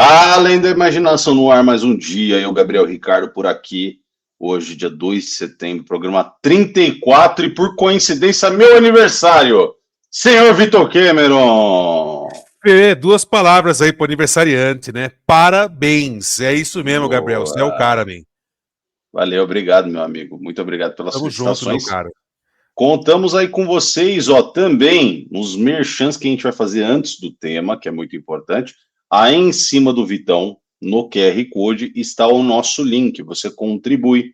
Além da imaginação no ar, mais um dia. Eu, Gabriel Ricardo, por aqui. Hoje, dia 2 de setembro, programa 34 e, por coincidência, meu aniversário. Senhor Vitor Cameron. Duas palavras aí pro aniversariante, né? Parabéns. É isso mesmo, Gabriel. Você é o Boa. cara, man. Valeu, obrigado, meu amigo. Muito obrigado pelas Tamo junto, meu felicitações. cara. Contamos aí com vocês, ó, também nos merchans que a gente vai fazer antes do tema, que é muito importante. Aí em cima do Vitão, no QR Code, está o nosso link. Você contribui.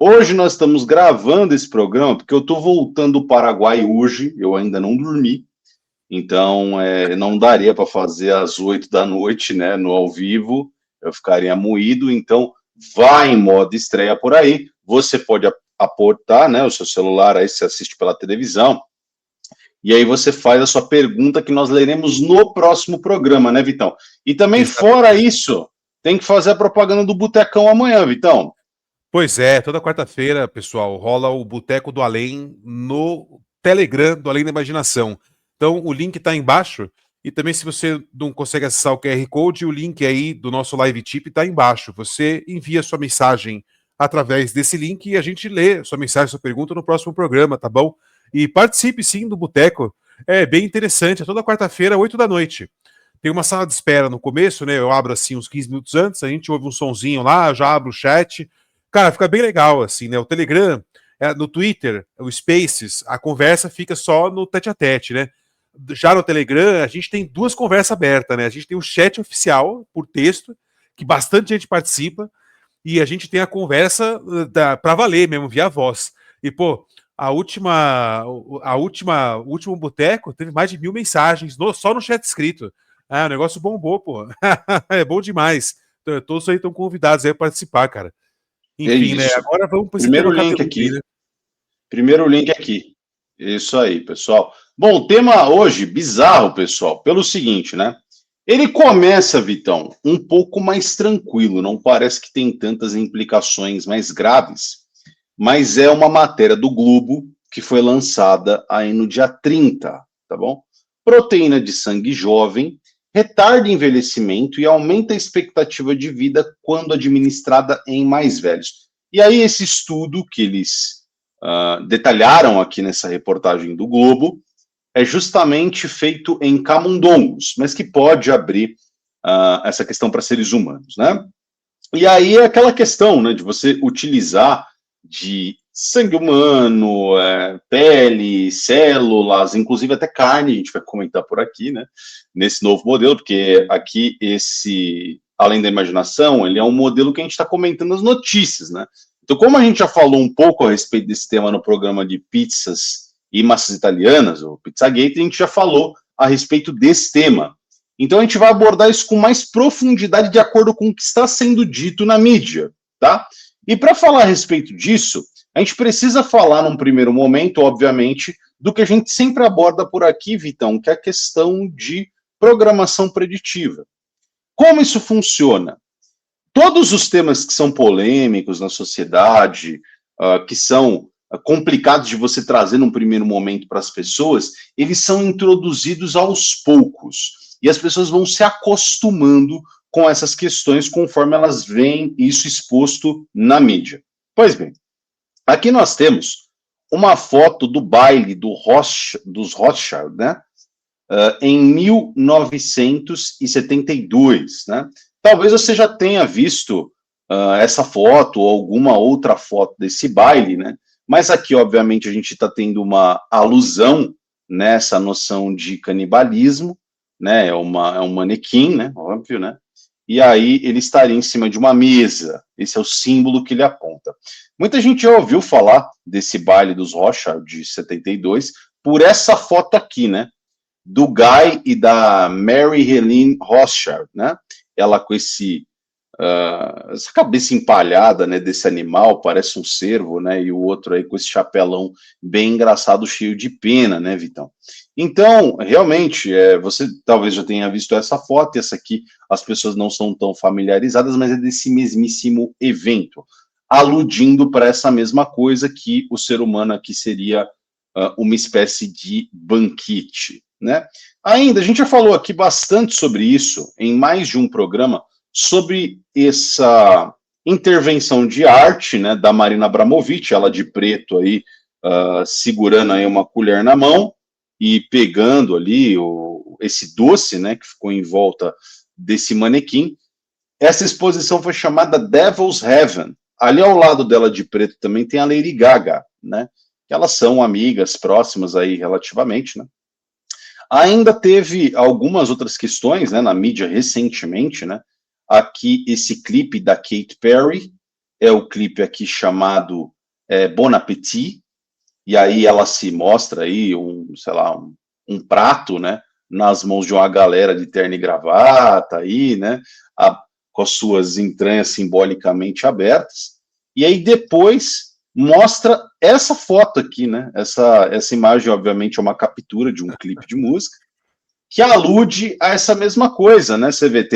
Hoje nós estamos gravando esse programa porque eu estou voltando do Paraguai hoje, eu ainda não dormi, então não daria para fazer às 8 da noite, né, no ao vivo, eu ficaria moído, então vai em modo estreia por aí, você pode aportar, né, o seu celular, aí você assiste pela televisão, e aí você faz a sua pergunta que nós leremos no próximo programa, né, Vitão? E também, fora Exatamente. isso, tem que fazer a propaganda do Botecão amanhã, Vitão. Pois é, toda quarta-feira, pessoal, rola o Boteco do Além no Telegram do Além da Imaginação. Então, o link tá embaixo. E também, se você não consegue acessar o QR Code, o link aí do nosso live tip tá embaixo. Você envia sua mensagem através desse link e a gente lê sua mensagem, sua pergunta no próximo programa, tá bom? E participe sim do Boteco. É bem interessante. É toda quarta-feira, 8 da noite. Tem uma sala de espera no começo, né? Eu abro assim uns 15 minutos antes, a gente ouve um sonzinho lá, já abro o chat. Cara, fica bem legal, assim, né? O Telegram, no Twitter, o Spaces, a conversa fica só no tete-a-tete, né? Já no Telegram, a gente tem duas conversas abertas, né? A gente tem o chat oficial, por texto, que bastante gente participa, e a gente tem a conversa pra valer mesmo, via voz. E, pô, o último boteco teve mais de 1.000 mensagens só no chat escrito. Ah, o negócio bombou, pô. É bom demais. Todos aí estão convidados aí a participar, cara. É Enfim, né? isso. Agora vamos para esse Primeiro tema link cabeludo aí, aqui. né? Primeiro link aqui. Isso aí, pessoal. Bom, o tema hoje, bizarro, pessoal, pelo seguinte, né? Ele começa, Vitão, um pouco mais tranquilo, não parece que tem tantas implicações mais graves, mas é uma matéria do Globo que foi lançada aí no dia 30, tá bom? Proteína de sangue jovem retarda envelhecimento e aumenta a expectativa de vida quando administrada em mais velhos. E aí esse estudo que eles detalharam aqui nessa reportagem do Globo é justamente feito em camundongos, mas que pode abrir essa questão para seres humanos, né? E aí é aquela questão, né, de você utilizar de sangue humano, pele, células, inclusive até carne, a gente vai comentar por aqui, né, nesse novo modelo, porque aqui esse, além da imaginação, ele é um modelo que a gente está comentando as notícias, né? Então, como a gente já falou um pouco a respeito desse tema no programa de pizzas e massas italianas, o Pizzagate, a gente já falou a respeito desse tema. Então a gente vai abordar isso com mais profundidade de acordo com o que está sendo dito na mídia, tá? E para falar a respeito disso, a gente precisa falar num primeiro momento, obviamente, do que a gente sempre aborda por aqui, Vitão, que é a questão de programação preditiva. Como isso funciona? Todos os temas que são polêmicos na sociedade, que são complicados de você trazer num primeiro momento para as pessoas, eles são introduzidos aos poucos. E as pessoas vão se acostumando com essas questões conforme elas veem isso exposto na mídia. Pois bem, aqui nós temos uma foto do baile dos Rothschild, né? Em 1972, né? Talvez você já tenha visto essa foto ou alguma outra foto desse baile, né? Mas aqui, obviamente, a gente está tendo uma alusão nessa noção de canibalismo, né? É um manequim, né? Óbvio, né? E aí ele estaria em cima de uma mesa. Esse é o símbolo que ele aponta. Muita gente já ouviu falar desse baile dos Rothschild de 72 por essa foto aqui, né? Do Guy e da Mary Helene Rothschild, né? Ela com essa cabeça empalhada, né, desse animal, parece um cervo, né, e o outro aí com esse chapelão bem engraçado, cheio de pena, né, Vitão? Então, realmente, você talvez já tenha visto essa foto, e essa aqui as pessoas não são tão familiarizadas, mas é desse mesmíssimo evento, aludindo para essa mesma coisa que o ser humano aqui seria uma espécie de banquete, né? Ainda, a gente já falou aqui bastante sobre isso em mais de um programa, sobre essa intervenção de arte, né, da Marina Abramovic, ela de preto aí, segurando aí uma colher na mão e pegando ali esse doce, né, que ficou em volta desse manequim. Essa exposição foi chamada Devil's Heaven. Ali ao lado dela de preto também tem a Lady Gaga, né? Que elas são amigas próximas aí relativamente, né? Ainda teve algumas outras questões, né, na mídia recentemente, né? Aqui esse clipe da Katy Perry é o clipe aqui chamado Bon Appetit, e aí ela se mostra aí sei lá, um prato, né, nas mãos de uma galera de terno e gravata aí, né, com as suas entranhas simbolicamente abertas. E aí depois mostra essa foto aqui, né, essa imagem obviamente é uma captura de um clipe de música que alude a essa mesma coisa, né? Você vê,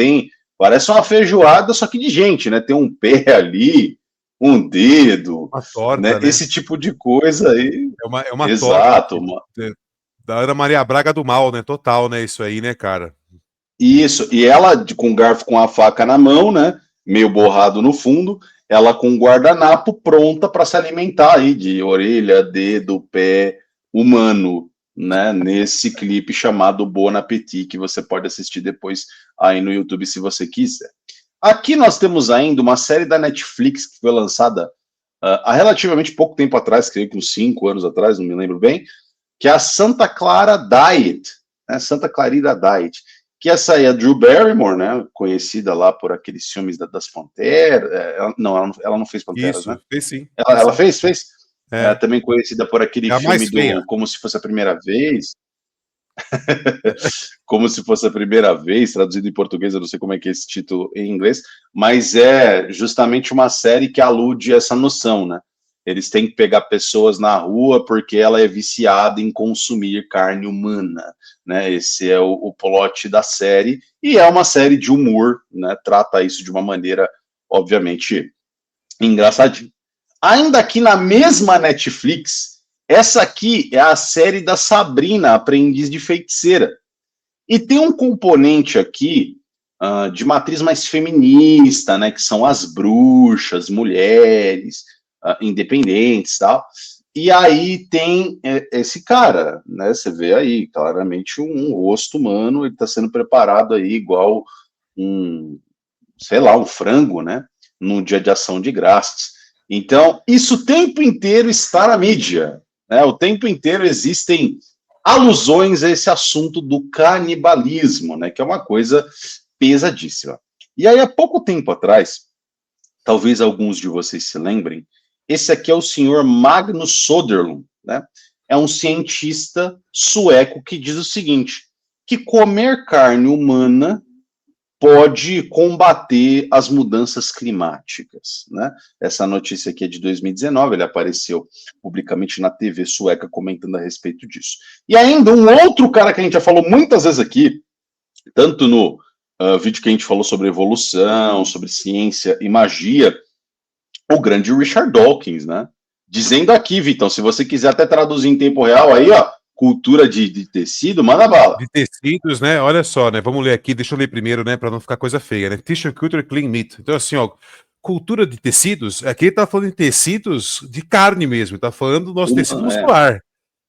parece uma feijoada, só que de gente, né? Tem um pé ali, um dedo, Uma torta, né? né? Esse tipo de coisa aí. É uma Exato. torta da Ana Maria Braga do mal, né? Total, né? Isso aí, né, cara? Isso, e ela com o garfo com a faca na mão, né? Meio borrado no fundo, ela com o guardanapo pronta para se alimentar aí de orelha, dedo, pé humano, né? Nesse clipe chamado Bon Appetit, que você pode assistir depois aí no YouTube se você quiser. Aqui nós temos ainda uma série da Netflix que foi lançada há relativamente pouco tempo atrás, creio que uns 5 anos atrás, não me lembro bem, que é a Santa Clara Diet, né? Santa Clarita Diet, que essa aí é a Drew Barrymore, né? Conhecida lá por aqueles filmes das Panteras. Ela não fez Panteras, Isso, né? fez sim. Ela fez? É. Também conhecida por aquele É a filme mais feia. do Como Se Fosse a Primeira Vez. Como Se Fosse a Primeira Vez, traduzido em português, eu não sei como é que é esse título em inglês, mas é justamente uma série que alude a essa noção, né? Eles têm que pegar pessoas na rua porque ela é viciada em consumir carne humana, né? Esse é o plot da série, e é uma série de humor, né? Trata isso de uma maneira, obviamente, engraçadinha. Ainda aqui na mesma Netflix, essa aqui é a série da Sabrina, Aprendiz de Feiticeira. E tem um componente aqui de matriz mais feminista, né? Que são as bruxas, mulheres, independentes e tal. E aí tem esse cara, né? Você vê aí claramente um rosto humano, ele está sendo preparado aí igual sei lá, um frango, né? Num dia de ação de graças. Então, isso o tempo inteiro está na mídia, né? O tempo inteiro existem alusões a esse assunto do canibalismo, né? Que é uma coisa pesadíssima. E aí, há pouco tempo atrás, talvez alguns de vocês se lembrem, esse aqui é o senhor Magnus Söderlund, né? É um cientista sueco que diz o seguinte, que comer carne humana pode combater as mudanças climáticas, né? Essa notícia aqui é de 2019, ele apareceu publicamente na TV sueca comentando a respeito disso. E ainda um outro cara que a gente já falou muitas vezes aqui, tanto no vídeo que a gente falou sobre evolução, sobre ciência e magia, o grande Richard Dawkins, né? Dizendo aqui, Vitão, se você quiser até traduzir em tempo real aí, ó, cultura de tecido, manda bala. De tecidos, né? Olha só, né? Vamos ler aqui, deixa eu ler primeiro, né? Para não ficar coisa feia, né? Tissue Culture Clean Meat. Então, assim, ó, cultura de tecidos, aqui ele tá falando de tecidos de carne mesmo, tá falando do nosso tecido muscular,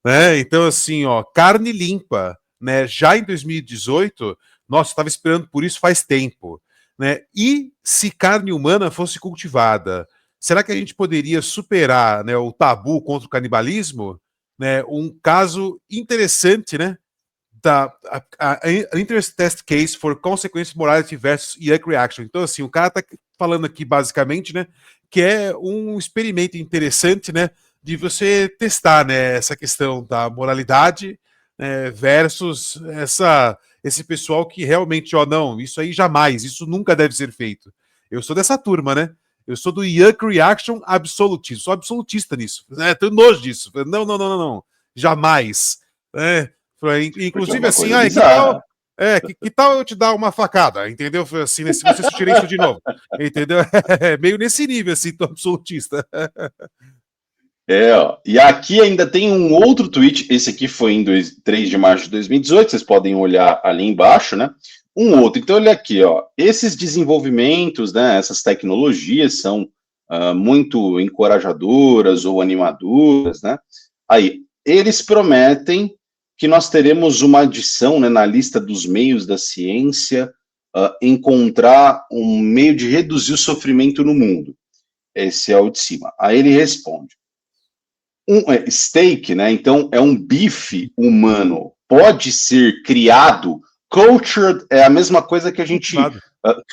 né? Então, assim, ó, carne limpa, né? Já em 2018, nossa, estava esperando por isso faz tempo, né? E se carne humana fosse cultivada, será que a gente poderia superar, né, o tabu contra o canibalismo? Né, um caso interessante, né? Interest Test Case for Consequence Morality versus Yuck Reaction. Então, assim, o cara tá falando aqui basicamente, né, que é um experimento interessante, né, de você testar, né, essa questão da moralidade, né, versus esse pessoal que realmente, ó, não, isso aí jamais, isso nunca deve ser feito. Eu sou dessa turma, né? Eu sou do Yuck Reaction absolutista, sou absolutista nisso, né? Tenho nojo disso. Não, não, não, não, não. Jamais. Né? Inclusive, assim, que tal eu te dar uma facada, entendeu? Assim, se você sugerir isso de novo, entendeu? É meio nesse nível, assim, tô absolutista. Ó, e aqui ainda tem um outro tweet, esse aqui foi em 3 de março de 2018, vocês podem olhar ali embaixo, né? Um outro, então olha aqui, ó, esses desenvolvimentos, né, essas tecnologias são muito encorajadoras ou animadoras, né? Aí, eles prometem que nós teremos uma adição, né, na lista dos meios da ciência, encontrar um meio de reduzir o sofrimento no mundo. Esse é o de cima. Aí ele responde, steak, né? Então é um bife humano, pode ser criado, cultured é a mesma coisa que a gente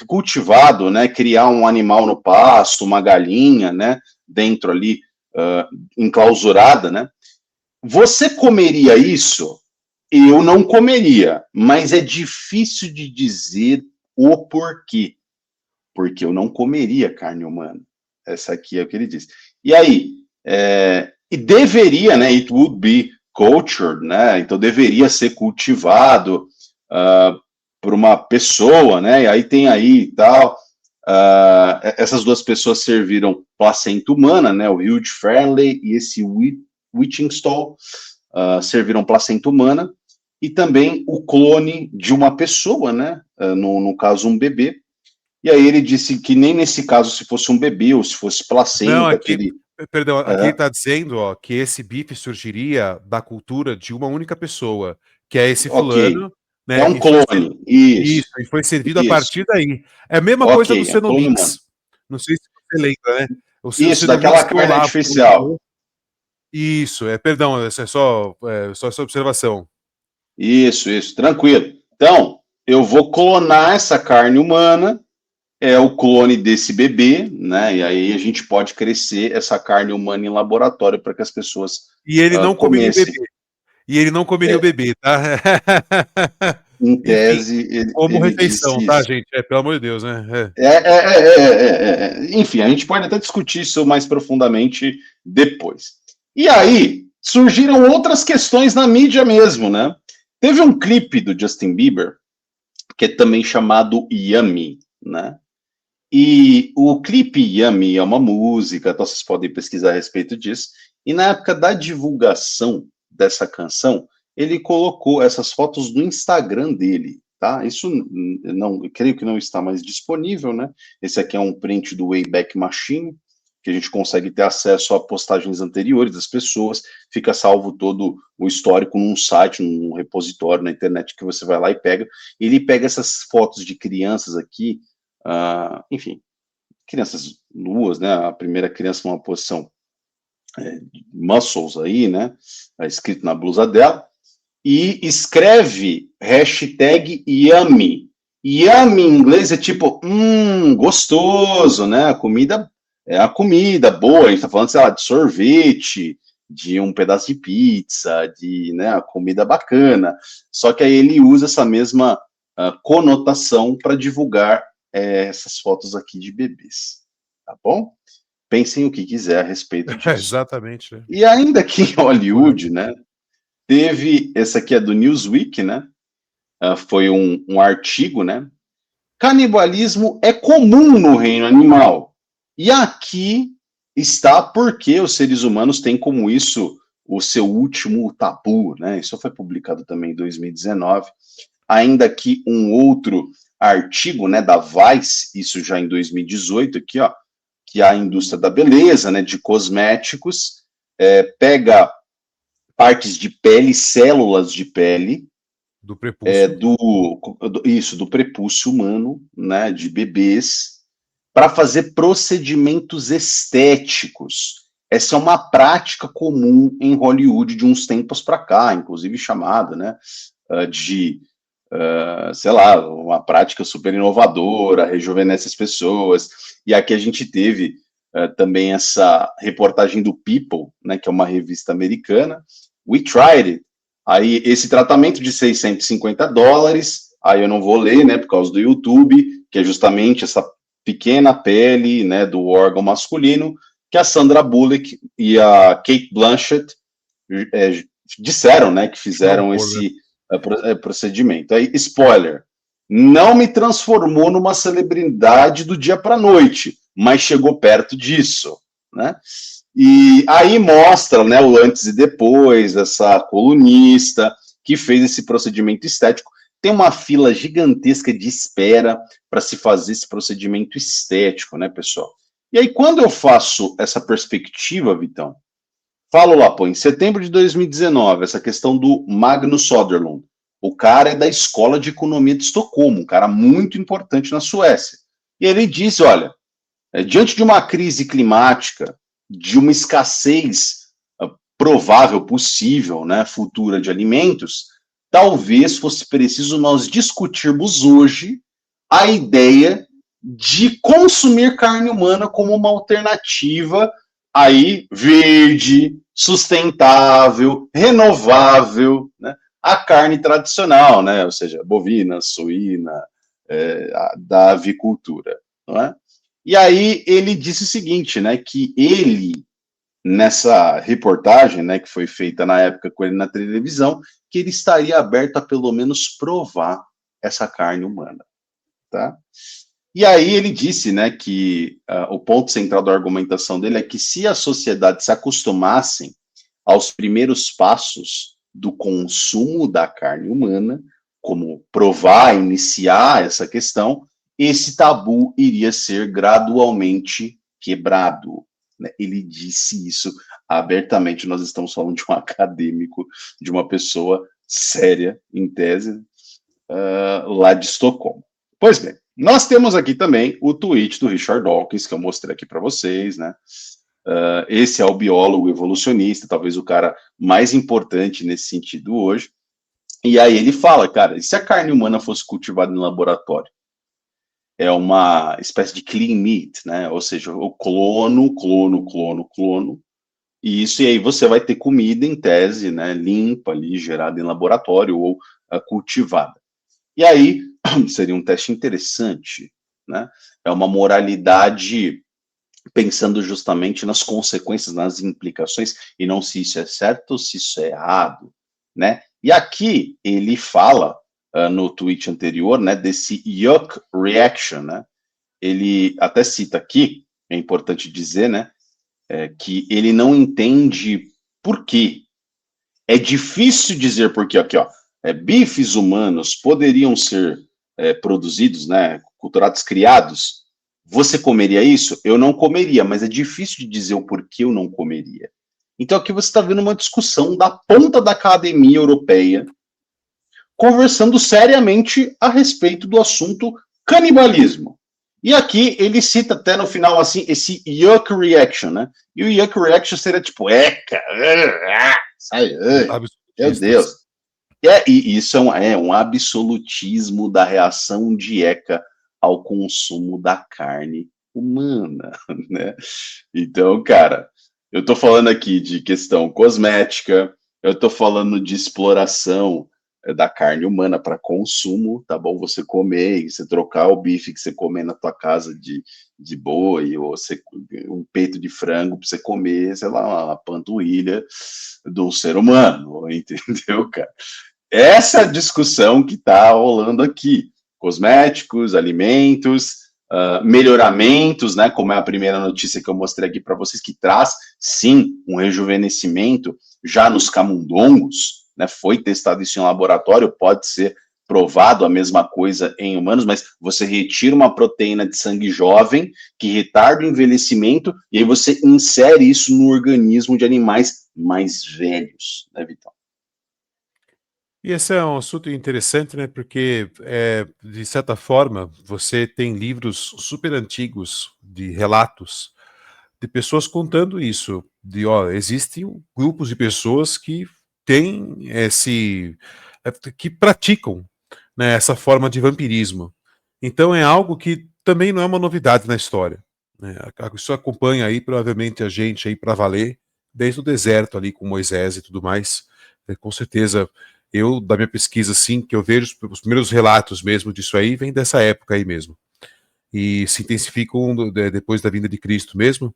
cultivado, né? Criar um animal no pasto, uma galinha, né? Dentro ali, enclausurada, né? Você comeria isso? Eu não comeria, mas é difícil de dizer o porquê. Porque eu não comeria carne humana. Essa aqui é o que ele diz. E aí, e deveria, né? It would be cultured, né? Então deveria ser cultivado por uma pessoa, né? E aí tem aí tal. Essas duas pessoas serviram placenta humana, né? O Hugh Fairley e esse Whittingstall serviram placenta humana e também o clone de uma pessoa, né? No caso, um bebê. E aí ele disse que nem nesse caso, se fosse um bebê ou se fosse placenta, não, aqui, perdão, aqui ele está dizendo, ó, que esse bife surgiria da cultura de uma única pessoa, que é esse fulano, né? É um clone, isso. E foi servido a partir daí. É a mesma coisa do Cenomix. Não sei se você lembra, né? Isso, daquela carne artificial. Isso, perdão, é só essa observação. Isso, tranquilo. Então, eu vou clonar essa carne humana, é o clone desse bebê, né? E aí a gente pode crescer essa carne humana em laboratório para que as pessoas e ele não comeria o bebê. E ele não comeria o bebê, tá? Em tese, enfim, como refeição, tá, gente? Pelo amor de Deus, né? Enfim, a gente pode até discutir isso mais profundamente depois. E aí, surgiram outras questões na mídia mesmo, né? Teve um clipe do Justin Bieber, que é também chamado Yummy, né? E o clipe Yummy é uma música, então vocês podem pesquisar a respeito disso. E na época da divulgação dessa canção, ele colocou essas fotos no Instagram dele, tá? Isso não, eu creio que não está mais disponível, né? Esse aqui é um print do Wayback Machine, que a gente consegue ter acesso a postagens anteriores das pessoas, fica salvo todo o histórico num site, num repositório na internet que você vai lá e pega. Ele pega essas fotos de crianças aqui, enfim, crianças nuas, né? A primeira criança numa posição muscles aí, né? Escrito na blusa dela, e escreve hashtag Yummy. Yummy em inglês é tipo, gostoso, né? A comida é a comida boa, a gente tá falando, sei lá, de sorvete, de um pedaço de pizza, de, né, a comida bacana. Só que aí ele usa essa mesma conotação para divulgar essas fotos aqui de bebês, tá bom? Pensem o que quiser a respeito disso. Exatamente. Né? E ainda aqui em Hollywood, né, teve, essa aqui é do Newsweek, né, foi um artigo, né, canibalismo é comum no reino animal. E aqui está porque os seres humanos têm como isso o seu último tabu, né, isso foi publicado também em 2019. Ainda aqui um outro artigo, né, da Vice, isso já em 2018, aqui, ó, que a indústria da beleza, né, de cosméticos, pega partes de pele, células de pele, do prepúcio. Do prepúcio humano, né, de bebês, para fazer procedimentos estéticos. Essa é uma prática comum em Hollywood de uns tempos para cá, inclusive chamada, né, de sei lá, uma prática super inovadora, rejuvenesce as pessoas. E aqui a gente teve também essa reportagem do People, né, que é uma revista americana, We Tried It. Aí esse tratamento de $650, aí eu não vou ler, né, por causa do YouTube, que é justamente essa pequena pele, né, do órgão masculino, que a Sandra Bullock e a Kate Blanchett disseram, né, que fizeram esse procedimento. Aí, spoiler, não me transformou numa celebridade do dia para a noite, mas chegou perto disso, né? E aí mostra, né, o antes e depois, essa colunista que fez esse procedimento estético. Tem uma fila gigantesca de espera para se fazer esse procedimento estético, né, pessoal? E aí, quando eu faço essa perspectiva, Vitão, falo lá, pô, em setembro de 2019, essa questão do Magnus Söderlund. O cara é da Escola de Economia de Estocolmo, um cara muito importante na Suécia. E ele diz, olha, diante de uma crise climática, de uma escassez provável, possível, né, futura de alimentos, talvez fosse preciso nós discutirmos hoje a ideia de consumir carne humana como uma alternativa aí verde, sustentável, renovável, né, à carne tradicional, né, ou seja, bovina, suína, da avicultura, não é? E aí ele disse o seguinte, né, que ele, nessa reportagem, né, que foi feita na época com ele na televisão, que ele estaria aberto a pelo menos provar essa carne humana, tá? E aí ele disse, né, que o ponto central da argumentação dele é que se a sociedade se acostumassem aos primeiros passos do consumo da carne humana, como provar, iniciar essa questão, esse tabu iria ser gradualmente quebrado, né? Ele disse isso abertamente. Nós estamos falando de um acadêmico, de uma pessoa séria, em tese, lá de Estocolmo. Pois bem, nós temos aqui também o tweet do Richard Dawkins, que eu mostrei aqui para vocês, né? Esse é o biólogo evolucionista, talvez o cara mais importante nesse sentido hoje. E aí ele fala, cara, e se a carne humana fosse cultivada em laboratório? É uma espécie de clean meat, né? Ou seja, o clono, e isso, e aí você vai ter comida em tese, né, limpa ali, gerada em laboratório ou cultivada. E aí seria um teste interessante, né? É uma moralidade pensando justamente nas consequências, nas implicações, e não se isso é certo ou se isso é errado, né? E aqui ele fala, no tweet anterior, né, desse yuck reaction, né? Ele até cita aqui, é importante dizer, né, que ele não entende por quê. É difícil dizer por quê. Aqui, ó, bifes humanos poderiam ser produzidos, né, culturados, criados. Você comeria isso? Eu não comeria, mas é difícil de dizer o porquê eu não comeria. Então aqui você está vendo uma discussão da ponta da academia europeia, conversando seriamente a respeito do assunto canibalismo. E aqui ele cita até no final assim esse yuck reaction, né? E o yuck reaction seria tipo, eca, sai, meu Deus. E isso é um absolutismo da reação de Eca ao consumo da carne humana, né? Então, cara, eu tô falando aqui de questão cosmética, eu tô falando de exploração da carne humana para consumo, tá bom? Você comer e você trocar o bife que você comer na tua casa de boi, ou você, um peito de frango para você comer, sei lá, uma panturrilha do ser humano, entendeu, cara? Essa discussão que está rolando aqui. Cosméticos, alimentos, melhoramentos, né? Como é a primeira notícia que eu mostrei aqui para vocês, que traz, sim, um rejuvenescimento já nos camundongos, né? Foi testado isso em laboratório, pode ser provado a mesma coisa em humanos, mas você retira uma proteína de sangue jovem que retarda o envelhecimento e aí você insere isso no organismo de animais mais velhos, né, Vitão? E esse é um assunto interessante, né? Porque, de certa forma, você tem livros super antigos de relatos de pessoas contando isso, de, ó, existem grupos de pessoas que têm que praticam, né, essa forma de vampirismo. Então é algo que também não é uma novidade na história, né? Isso acompanha aí provavelmente a gente aí para valer desde o deserto ali com Moisés e tudo mais. Com certeza eu, da minha pesquisa, sim, que eu vejo os primeiros relatos mesmo disso aí, vem dessa época aí mesmo. E se intensificam depois da vinda de Cristo mesmo,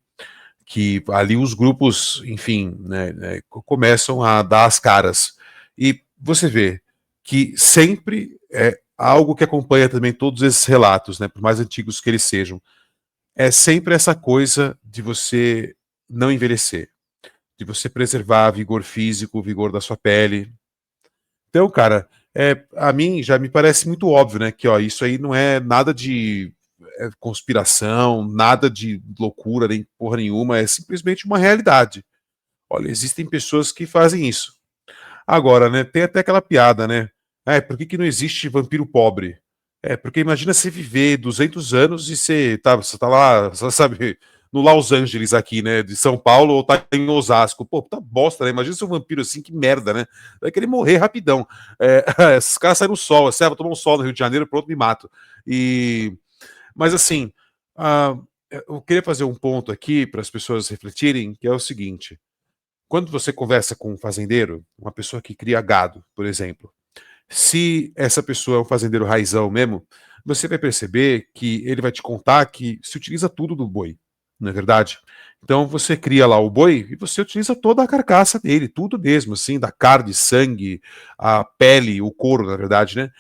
que ali os grupos, enfim, né, começam a dar as caras. E você vê que sempre é algo que acompanha também todos esses relatos, né, por mais antigos que eles sejam, é sempre essa coisa de você não envelhecer, de você preservar vigor físico, vigor da sua pele. Então, cara, a mim já me parece muito óbvio, né, que ó, isso aí não é nada de conspiração, nada de loucura, nem porra nenhuma, é simplesmente uma realidade. Olha, existem pessoas que fazem isso. Agora, né, tem até aquela piada, né? Por que não existe vampiro pobre? Porque imagina você viver 200 anos e você tá lá, você sabe, no Los Angeles aqui, né, de São Paulo, ou tá em Osasco. Pô, tá bosta, né? Imagina ser um vampiro assim, que merda, né? Vai querer morrer rapidão. Esses caras saem no sol, assim, vou tomar um sol no Rio de Janeiro, pronto, me mato. Mas assim, ah, eu queria fazer um ponto aqui para as pessoas refletirem, que é o seguinte. Quando você conversa com um fazendeiro, uma pessoa que cria gado, por exemplo, se essa pessoa é um fazendeiro raizão mesmo, você vai perceber que ele vai te contar que se utiliza tudo do boi, não é verdade? Então você cria lá o boi e você utiliza toda a carcaça dele, tudo mesmo, assim, da carne, sangue, a pele, o couro, na verdade, né?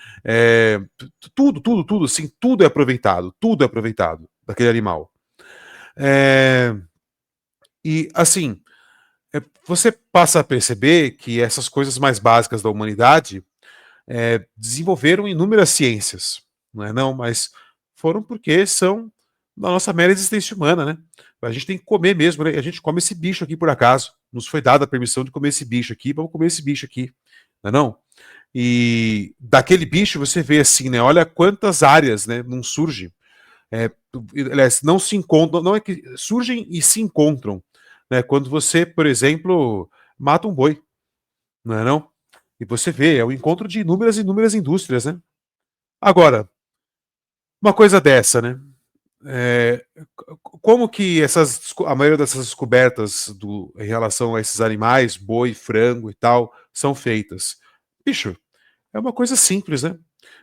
Tudo, assim, tudo é aproveitado daquele animal. E assim, você passa a perceber que essas coisas mais básicas da humanidade desenvolveram inúmeras ciências, não é não? Mas foram porque são da nossa mera existência humana, né? A gente tem que comer mesmo, né? A gente come esse bicho aqui por acaso. Nos foi dada a permissão de comer esse bicho aqui, vamos comer esse bicho aqui, não é não? E daquele bicho você vê assim, né? Olha quantas áreas, né? Não surge. Aliás, não se encontram, não é que surgem e se encontram, né? Quando você, por exemplo, mata um boi, não é não? E você vê, é o encontro de inúmeras indústrias, né? Agora, uma coisa dessa, né? Como que a maioria dessas descobertas em relação a esses animais, boi, frango e tal, são feitas? Bicho, é uma coisa simples, né?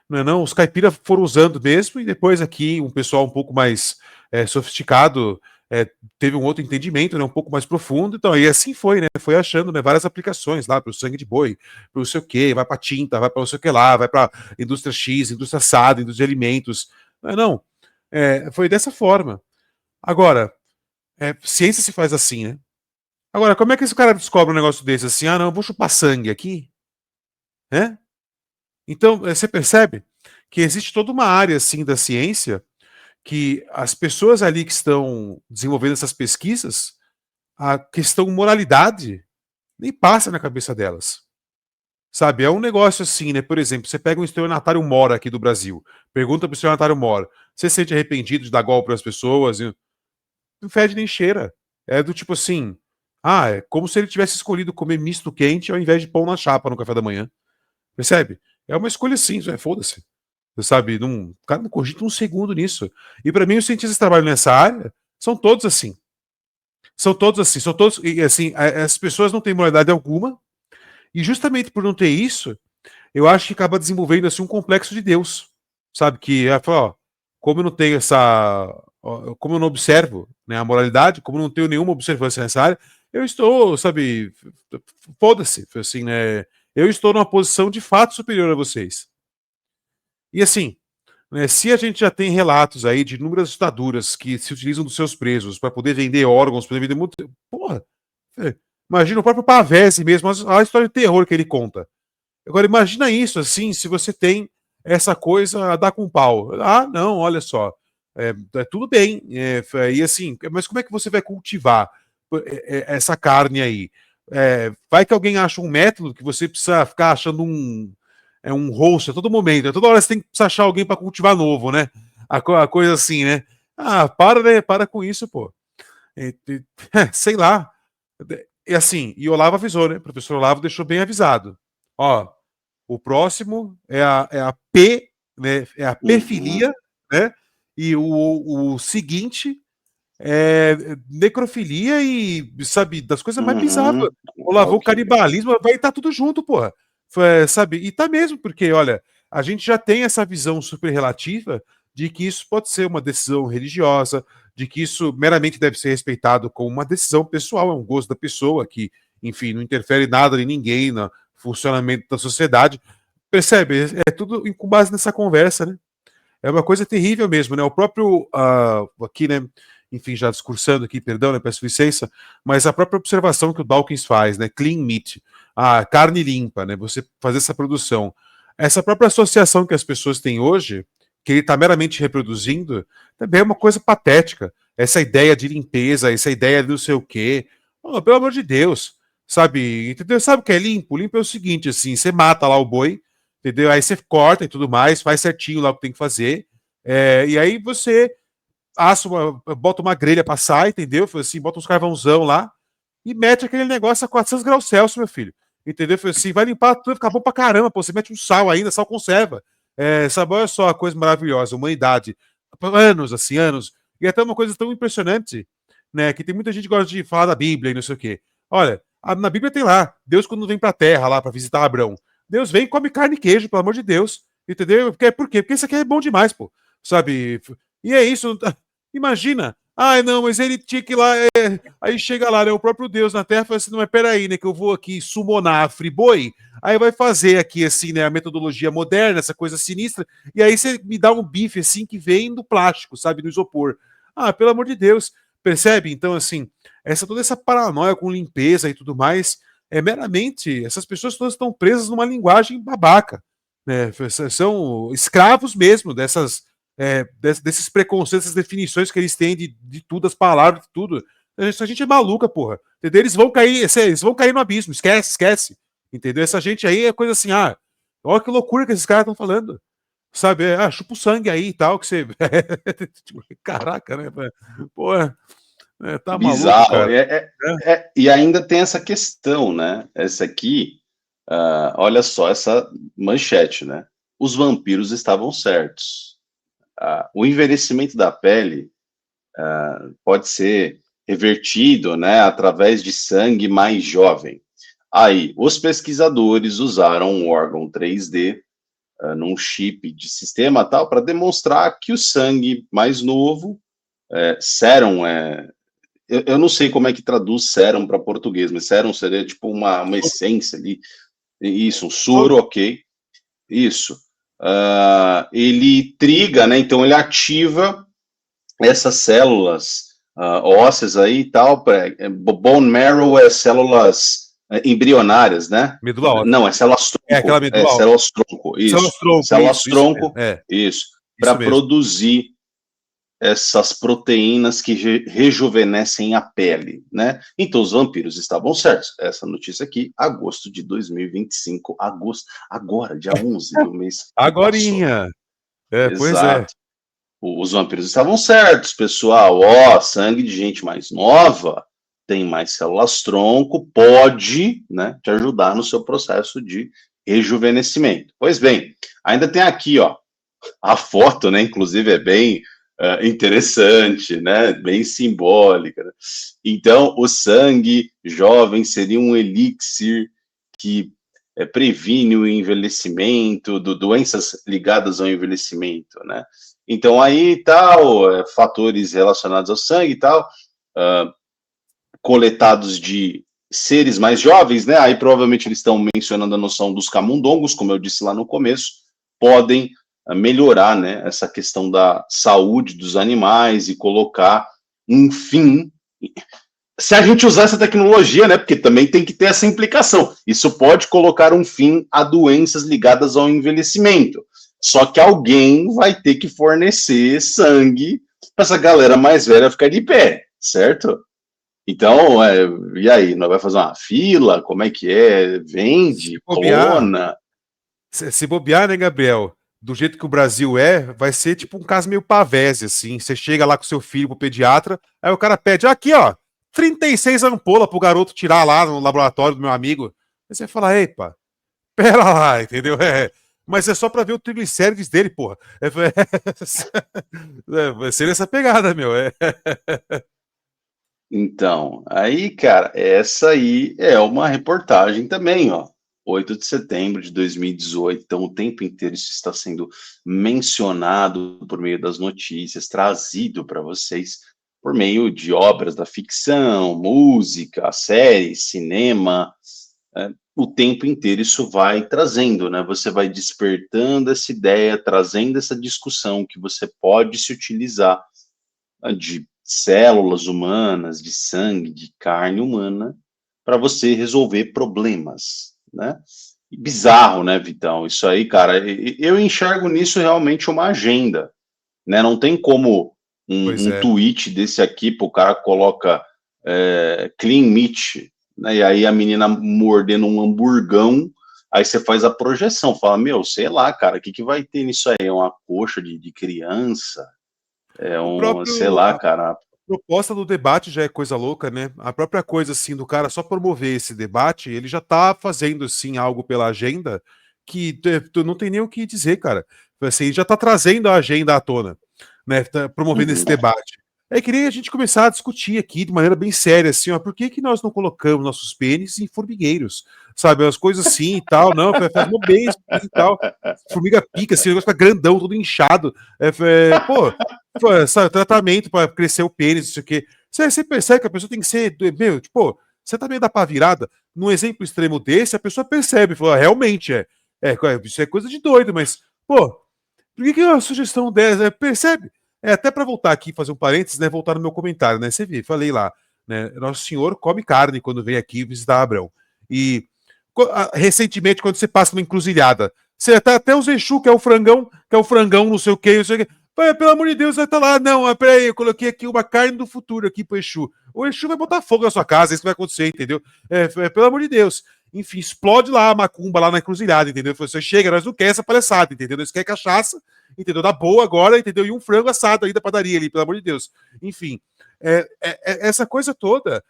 Não é não? Os caipiras foram usando mesmo, e depois aqui um pessoal um pouco mais sofisticado teve um outro entendimento, né, um pouco mais profundo, então aí assim foi, né? Foi achando, né, várias aplicações lá para o sangue de boi, para não sei o quê, vai para tinta, vai para não sei o que lá, vai para indústria X, indústria assada, indústria de alimentos. Não, não. Foi dessa forma. Agora, ciência se faz assim, né? Agora, como é que esse cara descobre um negócio desse assim? Ah, não, eu vou chupar sangue aqui, né? Então, você percebe que existe toda uma área assim da ciência que as pessoas ali que estão desenvolvendo essas pesquisas, a questão moralidade nem passa na cabeça delas. Sabe, é um negócio assim, né? Por exemplo, você pega um estelionatário mor aqui do Brasil, pergunta pro estelionatário mor, você se sente arrependido de dar golpe para as pessoas? Não fede nem cheira. É do tipo assim, é como se ele tivesse escolhido comer misto quente ao invés de pão na chapa no café da manhã. Percebe? É uma escolha sim, foda-se. Você sabe, o cara não cogita um segundo nisso. E para mim, os cientistas que trabalham nessa área são todos assim. São todos assim, e assim, as pessoas não têm moralidade alguma, e justamente por não ter isso, eu acho que acaba desenvolvendo assim um complexo de Deus. Sabe? Que ó, como eu não tenho como eu não observo, né, a moralidade, como eu não tenho nenhuma observância nessa área, eu estou, sabe, foda-se, assim, né? Eu estou numa posição de fato superior a vocês. E assim, né, se a gente já tem relatos aí de inúmeras ditaduras que se utilizam dos seus presos para poder vender órgãos, poder vender muito. Porra! Imagina o próprio Pavese mesmo, a história de terror que ele conta. Agora, imagina isso, assim, se você tem essa coisa a dar com pau. Ah, não, olha só. Tudo bem. E assim, mas como é que você vai cultivar essa carne aí? Vai que alguém acha um método que você precisa ficar achando um host a todo momento. A toda hora você tem que achar alguém para cultivar novo, né? A coisa assim, né? Para, né? Para com isso, pô. Sei lá. E assim, e o Olavo avisou, né? O professor Olavo deixou bem avisado. Ó, o próximo é a P, né? É a pefilia, né? E o seguinte é necrofilia e, sabe, das coisas mais bizarras. O Olavo, o canibalismo, vai estar tudo junto, porra. Sabe? E tá mesmo, porque, olha, a gente já tem essa visão super relativa de que isso pode ser uma decisão religiosa, de que isso meramente deve ser respeitado como uma decisão pessoal, é um gosto da pessoa, que, enfim, não interfere nada em ninguém, no funcionamento da sociedade. Percebe? É tudo com base nessa conversa, né? É uma coisa terrível mesmo, né? O próprio aqui, né? enfim, já discursando aqui, perdão, né, peço licença, mas a própria observação que o Dawkins faz, né, clean meat, a carne limpa, né, você fazer essa produção, essa própria associação que as pessoas têm hoje, que ele está meramente reproduzindo, também é uma coisa patética. Essa ideia de limpeza, essa ideia de não sei o quê, oh, pelo amor de Deus, sabe, entendeu? Sabe o que é limpo? Limpo é o seguinte, assim, você mata lá o boi, entendeu? Aí você corta e tudo mais, faz certinho lá o que tem que fazer, e aí você bota uma grelha pra assar, entendeu? Foi assim, bota uns carvãozão lá e mete aquele negócio a 400 graus Celsius, meu filho. Entendeu? Foi assim, vai limpar tudo, fica bom pra caramba, pô. Você mete um sal ainda, sal conserva. Sabe, olha só a coisa maravilhosa, humanidade. Anos, assim, anos. E até uma coisa tão impressionante, né? Que tem muita gente que gosta de falar da Bíblia e não sei o quê. Olha, na Bíblia tem lá, Deus quando vem pra terra lá pra visitar Abraão, Deus vem e come carne e queijo, pelo amor de Deus. Entendeu? Por quê? Porque isso aqui é bom demais, pô. Sabe? E é isso. Imagina. Ai, não, mas ele tinha que ir lá. Aí chega lá, né? O próprio Deus na Terra fala assim: não, mas peraí, né? Que eu vou aqui summonar a Friboi. Aí vai fazer aqui, assim, né? A metodologia moderna, essa coisa sinistra. E aí você me dá um bife, assim, que vem do plástico, sabe? Do isopor. Ah, pelo amor de Deus. Percebe? Então, assim, toda essa paranoia com limpeza e tudo mais é meramente. Essas pessoas todas estão presas numa linguagem babaca. Né? São escravos mesmo desses preconceitos, essas definições que eles têm de tudo, as palavras, de tudo. Essa gente é maluca, porra. Entendeu? Eles vão cair no abismo, esquece. Entendeu? Essa gente aí é coisa assim, olha que loucura que esses caras estão falando. Sabe? Chupa o sangue aí e tal, que você. Caraca, né? Porra, tá maluco, Bizarro. cara. E ainda tem essa questão, né? Essa aqui, olha só essa manchete, né? Os vampiros estavam certos. O envelhecimento da pele pode ser revertido, né, através de sangue mais jovem. Aí, os pesquisadores usaram um órgão 3D num chip de sistema tal para demonstrar que o sangue mais novo, sérum, eu não sei como é que traduz sérum para português, mas sérum seria tipo uma essência ali, isso, um soro, ok, isso. Ele triga, né? Então ele ativa essas células ósseas aí e tal. Bone marrow é células embrionárias, né? Medula óssea. Não, é células tronco. Aquela medula óssea. Células tronco, isso. Células tronco, isso. Para produzir essas proteínas que rejuvenescem a pele, né? Então os vampiros estavam certos. Essa notícia aqui, agosto de 2025, agora, dia 11 do mês. Agorinha. Pois é. Os vampiros estavam certos, pessoal. Sangue de gente mais nova tem mais células tronco, pode, né, te ajudar no seu processo de rejuvenescimento. Pois bem, ainda tem aqui, a foto, né, inclusive é bem interessante, né, bem simbólica. Né? Então, o sangue jovem seria um elixir que previne o envelhecimento, doenças ligadas ao envelhecimento, né? Então, aí, tal, fatores relacionados ao sangue e tal, coletados de seres mais jovens, né? Aí, provavelmente, eles estão mencionando a noção dos camundongos, como eu disse lá no começo, podem melhorar, né, essa questão da saúde dos animais e colocar um fim. Se a gente usar essa tecnologia, né, porque também tem que ter essa implicação, isso pode colocar um fim a doenças ligadas ao envelhecimento. Só que alguém vai ter que fornecer sangue para essa galera mais velha ficar de pé, certo? Então, e aí? Nós vamos fazer uma fila? Como é que é? Vende? Clona? Se bobear, né, Gabriel? Do jeito que o Brasil vai ser tipo um caso meio Pavese, assim. Você chega lá com seu filho pro pediatra, aí o cara pede, aqui, 36 ampolas pro garoto tirar lá no laboratório do meu amigo. Aí você fala, epa, pera lá, entendeu? Mas é só pra ver o triglicérides dele, porra. Vai ser nessa pegada, meu. Então, aí, cara, essa aí é uma reportagem também, 8 de setembro de 2018. Então, o tempo inteiro isso está sendo mencionado por meio das notícias, trazido para vocês por meio de obras da ficção, música, séries, cinema. O tempo inteiro isso vai trazendo, né? Você vai despertando essa ideia, trazendo essa discussão que você pode se utilizar de células humanas, de sangue, de carne humana, para você resolver problemas, né? Bizarro, né, Vitão? Isso aí, cara, eu enxergo nisso realmente uma agenda, né? Não tem como Pois um é. tweet desse aqui, o cara coloca clean meat, né? E aí a menina mordendo um hamburgão, aí você faz a projeção, fala, meu, sei lá, cara, o que, que vai ter nisso aí? É uma coxa de criança? É O um, sei próprio lá, cara. proposta do debate já é coisa louca, né? A própria coisa, assim, do cara só promover esse debate, ele já tá fazendo, assim, algo pela agenda que tu não tem nem o que dizer, cara. Assim, já tá trazendo a agenda à tona, né? Tá promovendo esse Uhum. debate. É que nem a gente começar a discutir aqui de maneira bem séria, assim, ó, por que que nós não colocamos nossos pênis em formigueiros? Sabe, as coisas assim e tal, não, faz mó bem isso aqui e tal. Formiga pica, assim, o negócio fica grandão, todo inchado. Pô, sabe, tratamento para crescer o pênis, isso aqui. Você percebe que a pessoa tem que ser. Meu, tipo, você tá meio da pá virada. Num exemplo extremo desse, a pessoa percebe, fala, realmente isso é coisa de doido, mas, pô, por que uma sugestão dessa? Percebe? Até para voltar aqui, fazer um parênteses, né? Voltar no meu comentário, né? Você viu, falei lá, né? Nosso Senhor come carne quando vem aqui visitar Abraão. E recentemente, quando você passa numa encruzilhada, você tá até o Exu, que é o frangão, não sei o que, não sei o que. Pelo amor de Deus, vai estar lá. Não, peraí, eu coloquei aqui uma carne do futuro aqui pro Exu. O Exu vai botar fogo na sua casa, isso vai acontecer, entendeu? Pelo amor de Deus. Enfim, explode lá a macumba lá na encruzilhada, entendeu? Você chega, nós não quer essa palhaçada, entendeu? Nós quer cachaça, entendeu? Da boa agora, entendeu? E um frango assado aí da padaria ali, pelo amor de Deus. Enfim, essa coisa toda,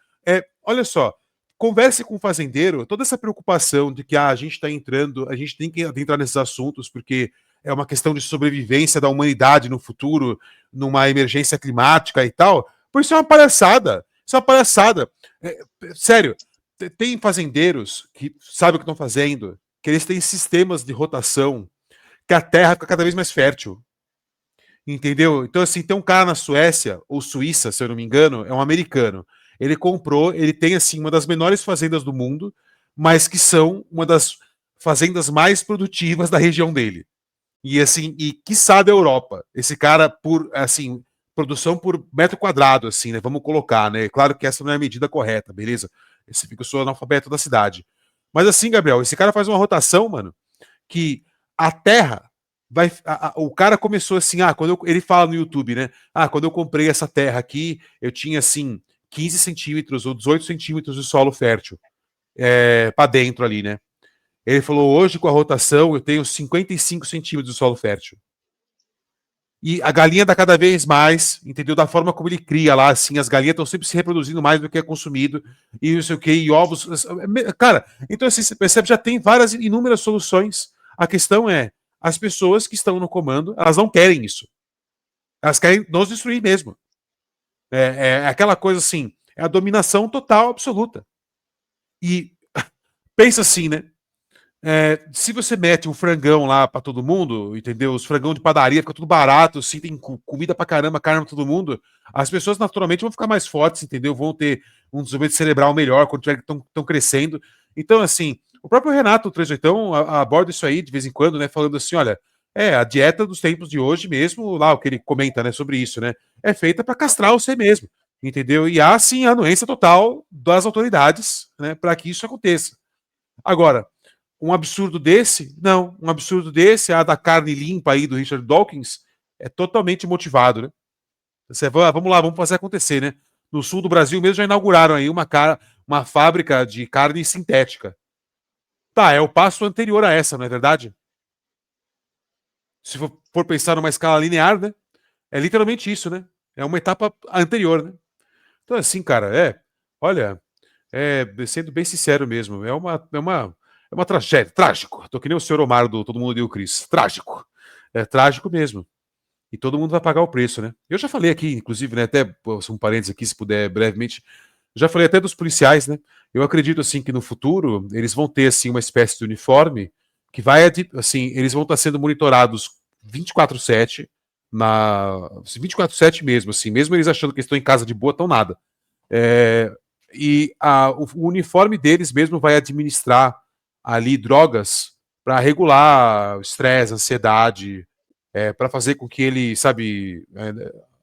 olha só, converse com o fazendeiro, toda essa preocupação de que a gente está entrando, a gente tem que entrar nesses assuntos, porque é uma questão de sobrevivência da humanidade no futuro, numa emergência climática e tal, por isso é uma palhaçada. Isso é uma palhaçada. Sério, tem fazendeiros que sabem o que estão fazendo, que eles têm sistemas de rotação, que a terra fica cada vez mais fértil. Entendeu? Então, assim, tem um cara na Suécia, ou Suíça, se eu não me engano, é um americano. Ele comprou, ele tem, assim, uma das menores fazendas do mundo, mas que são uma das fazendas mais produtivas da região dele. E, assim, e quiçá da Europa. Esse cara, por, assim, produção por metro quadrado, assim, né? Vamos colocar, né? Claro que essa não é a medida correta, beleza? Esse fica o seu analfabeto da cidade. Mas, assim, Gabriel, esse cara faz uma rotação, mano, que a terra vai. O cara começou assim, ele fala no YouTube, né? Quando eu comprei essa terra aqui, eu tinha assim 15 centímetros ou 18 centímetros de solo fértil para dentro ali, né? Ele falou: hoje, com a rotação, eu tenho 55 centímetros de solo fértil. E a galinha dá cada vez mais, entendeu? Da forma como ele cria lá, assim, as galinhas estão sempre se reproduzindo mais do que é consumido, e não sei o que, e ovos. Cara, então assim, você percebe, já tem várias, inúmeras soluções. A questão é, as pessoas que estão no comando, elas não querem isso. Elas querem nos destruir mesmo. É aquela coisa assim, é a dominação total, absoluta. E pensa assim, né? Se você mete um frangão lá pra todo mundo, entendeu? Os frangão de padaria fica tudo barato, assim, tem comida pra caramba, carne pra todo mundo. As pessoas naturalmente vão ficar mais fortes, entendeu? Vão ter um desenvolvimento cerebral melhor quando estão crescendo. Então, assim, o próprio Renato 38 aborda isso aí de vez em quando, né? Falando assim: olha, a dieta dos tempos de hoje mesmo, lá o que ele comenta, né, sobre isso, né? É feita para castrar você mesmo, entendeu? E há sim a anuência total das autoridades, né, para que isso aconteça. Agora, um absurdo desse? Não. Um absurdo desse, a da carne limpa aí do Richard Dawkins, é totalmente motivado, né? Você, vamos lá, vamos fazer acontecer, né? No sul do Brasil mesmo já inauguraram aí uma fábrica de carne sintética. Tá, é o passo anterior a essa, não é verdade? Se for pensar numa escala linear, né? É literalmente isso, né? É uma etapa anterior, né? Então, assim, cara, olha, sendo bem sincero mesmo, é uma tragédia, trágico. Tô que nem o senhor Omar do Todo Mundo Deu Cris. Trágico. É trágico mesmo. E todo mundo vai pagar o preço, né? Eu já falei aqui, inclusive, né, até um parênteses aqui, se puder brevemente, já falei até dos policiais, né? Eu acredito, assim, que no futuro eles vão ter, assim, uma espécie de uniforme que vai, assim, eles vão estar sendo monitorados 24/7, 24/7 mesmo, assim, mesmo eles achando que estão em casa de boa, estão nada. O uniforme deles mesmo vai administrar ali drogas para regular o estresse, a ansiedade, para fazer com que ele, sabe,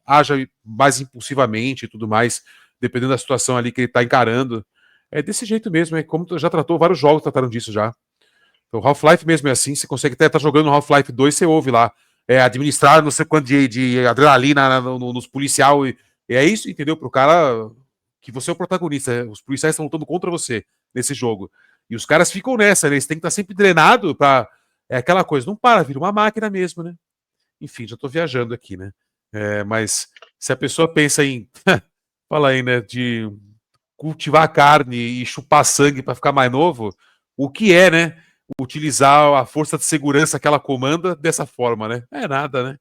haja mais impulsivamente e tudo mais, dependendo da situação ali que ele está encarando. É desse jeito mesmo, é como já tratou, vários jogos trataram disso já. Então, Half-Life mesmo é assim, você consegue até estar jogando Half-Life 2, você ouve lá, administrar não sei quanto de adrenalina nos policial, e é isso, entendeu? Pro cara que você é o protagonista, os policiais estão lutando contra você nesse jogo. E os caras ficam nessa, né? Eles têm que estar sempre drenado pra... É aquela coisa, não para, vira uma máquina mesmo, né? Enfim, já tô viajando aqui, né? Mas se a pessoa pensa em... Fala aí, né? De cultivar carne e chupar sangue para ficar mais novo, o que é, né? Utilizar a força de segurança que ela comanda dessa forma, né? É nada, né?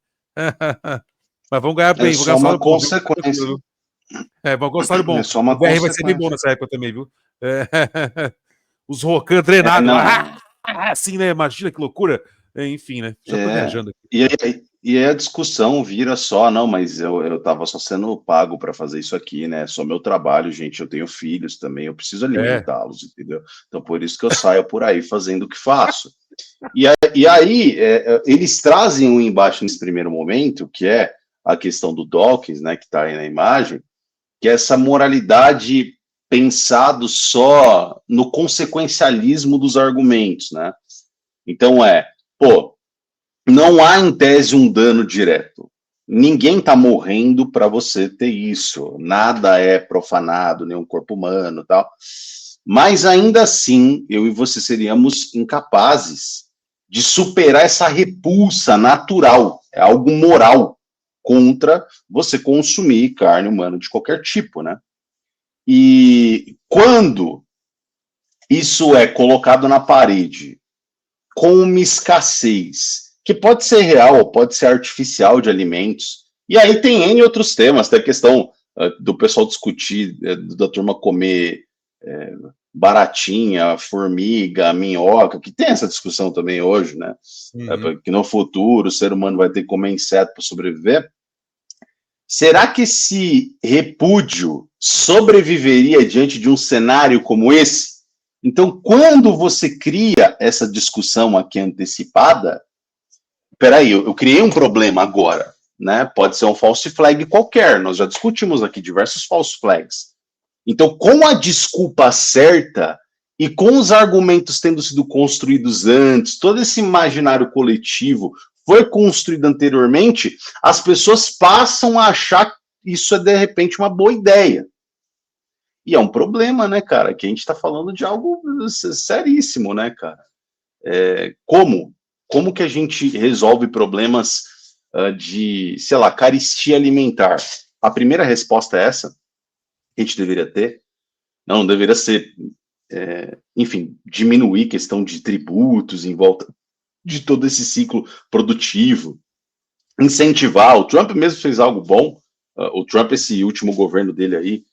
Mas vão ganhar bem, É vão ganhar só um uma salário bom, viu? consequência. Vão ganhar um salário bom. É só O uma BR vai ser bem bom consequência. nessa época também, viu? Os Rocan drenados Não. lá. Assim, né? Imagina que loucura. Enfim, né? Já tô viajando aqui. E aí a discussão vira só, não, mas eu tava só sendo pago para fazer isso aqui, né? É só meu trabalho, gente. Eu tenho filhos também, eu preciso alimentá-los, entendeu? Então por isso que eu saio por aí fazendo o que faço. E aí eles trazem um embate nesse primeiro momento, que é a questão do Dawkins, né? Que está aí na imagem, que é essa moralidade pensado só no consequencialismo dos argumentos, né? Então pô, não há em tese um dano direto. Ninguém está morrendo para você ter isso. Nada é profanado, nenhum corpo humano, tal. Mas ainda assim, eu e você seríamos incapazes de superar essa repulsa natural, é algo moral contra você consumir carne humana de qualquer tipo, né? E quando isso é colocado na parede com uma escassez, que pode ser real ou pode ser artificial de alimentos. E aí tem N outros temas, tem a questão do pessoal discutir, da turma comer baratinha, formiga, minhoca, que tem essa discussão também hoje, né? Que no futuro o ser humano vai ter que comer inseto para sobreviver. Será que esse repúdio sobreviveria diante de um cenário como esse? Então, quando você cria essa discussão aqui antecipada, peraí, eu criei um problema agora, né? Pode ser um false flag qualquer, nós já discutimos aqui diversos false flags. Então, com a desculpa certa e com os argumentos tendo sido construídos antes, todo esse imaginário coletivo foi construído anteriormente, as pessoas passam a achar que isso é, de repente, uma boa ideia. E é um problema, né, cara? Que a gente está falando de algo seríssimo, né, cara? Como que a gente resolve problemas de, sei lá, carestia alimentar? A primeira resposta é essa, que a gente deveria ter. Não deveria ser, enfim, diminuir questão de tributos em volta de todo esse ciclo produtivo, incentivar. O Trump mesmo fez algo bom. O Trump, esse último governo dele aí,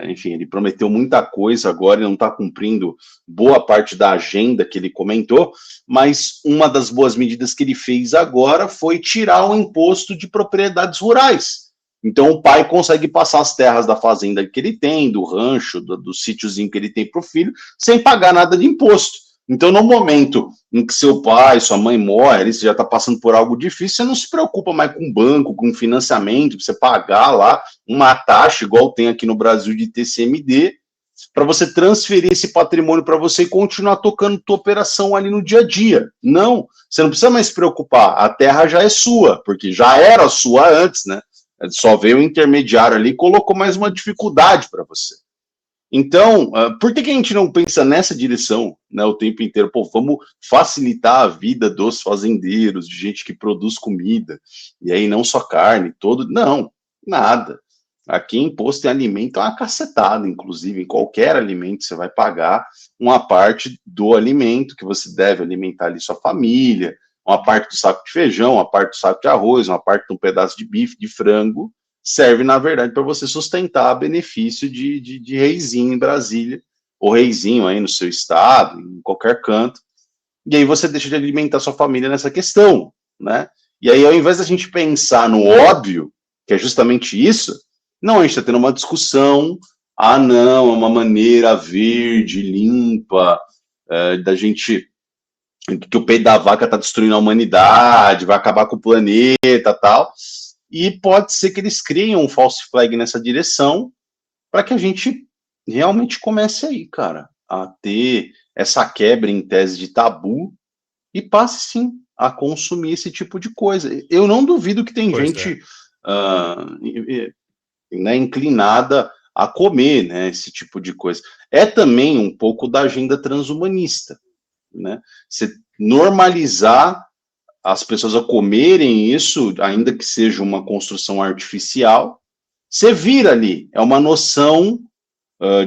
enfim, ele prometeu muita coisa agora e não está cumprindo boa parte da agenda que ele comentou, mas uma das boas medidas que ele fez agora foi tirar o imposto de propriedades rurais. Então o pai consegue passar as terras da fazenda que ele tem, do rancho, do sítiozinho que ele tem para o filho, sem pagar nada de imposto. Então, no momento em que seu pai, sua mãe morre, você já está passando por algo difícil, você não se preocupa mais com banco, com financiamento, para você pagar lá uma taxa, igual tem aqui no Brasil de TCMD, para você transferir esse patrimônio para você e continuar tocando tua operação ali no dia a dia. Não, você não precisa mais se preocupar, a terra já é sua, porque já era sua antes, né? Só veio o intermediário ali e colocou mais uma dificuldade para você. Então, por que a gente não pensa nessa direção, né, o tempo inteiro? Pô, vamos facilitar a vida dos fazendeiros, de gente que produz comida, e aí não só carne, todo... Não, nada. Aqui imposto em alimento é uma cacetada, inclusive, em qualquer alimento você vai pagar uma parte do alimento que você deve alimentar ali sua família, uma parte do saco de feijão, uma parte do saco de arroz, uma parte de um pedaço de bife, de frango, serve, na verdade, para você sustentar benefício de reizinho em Brasília, ou reizinho aí no seu estado, em qualquer canto, e aí você deixa de alimentar sua família nessa questão, né? E aí, ao invés da gente pensar no óbvio, que é justamente isso, não, a gente está tendo uma discussão, não, é uma maneira verde, limpa, da gente, que o peito da vaca está destruindo a humanidade, vai acabar com o planeta, tal. e pode ser que eles criem um false flag nessa direção para que a gente realmente comece aí, cara, a ter essa quebra em tese de tabu e passe sim a consumir esse tipo de coisa. Eu não duvido que tem Pois é. gente né, inclinada a comer, né, esse tipo de coisa. É também um pouco da agenda transhumanista, né? Você normalizar as pessoas a comerem isso, ainda que seja uma construção artificial, você vira ali, é uma noção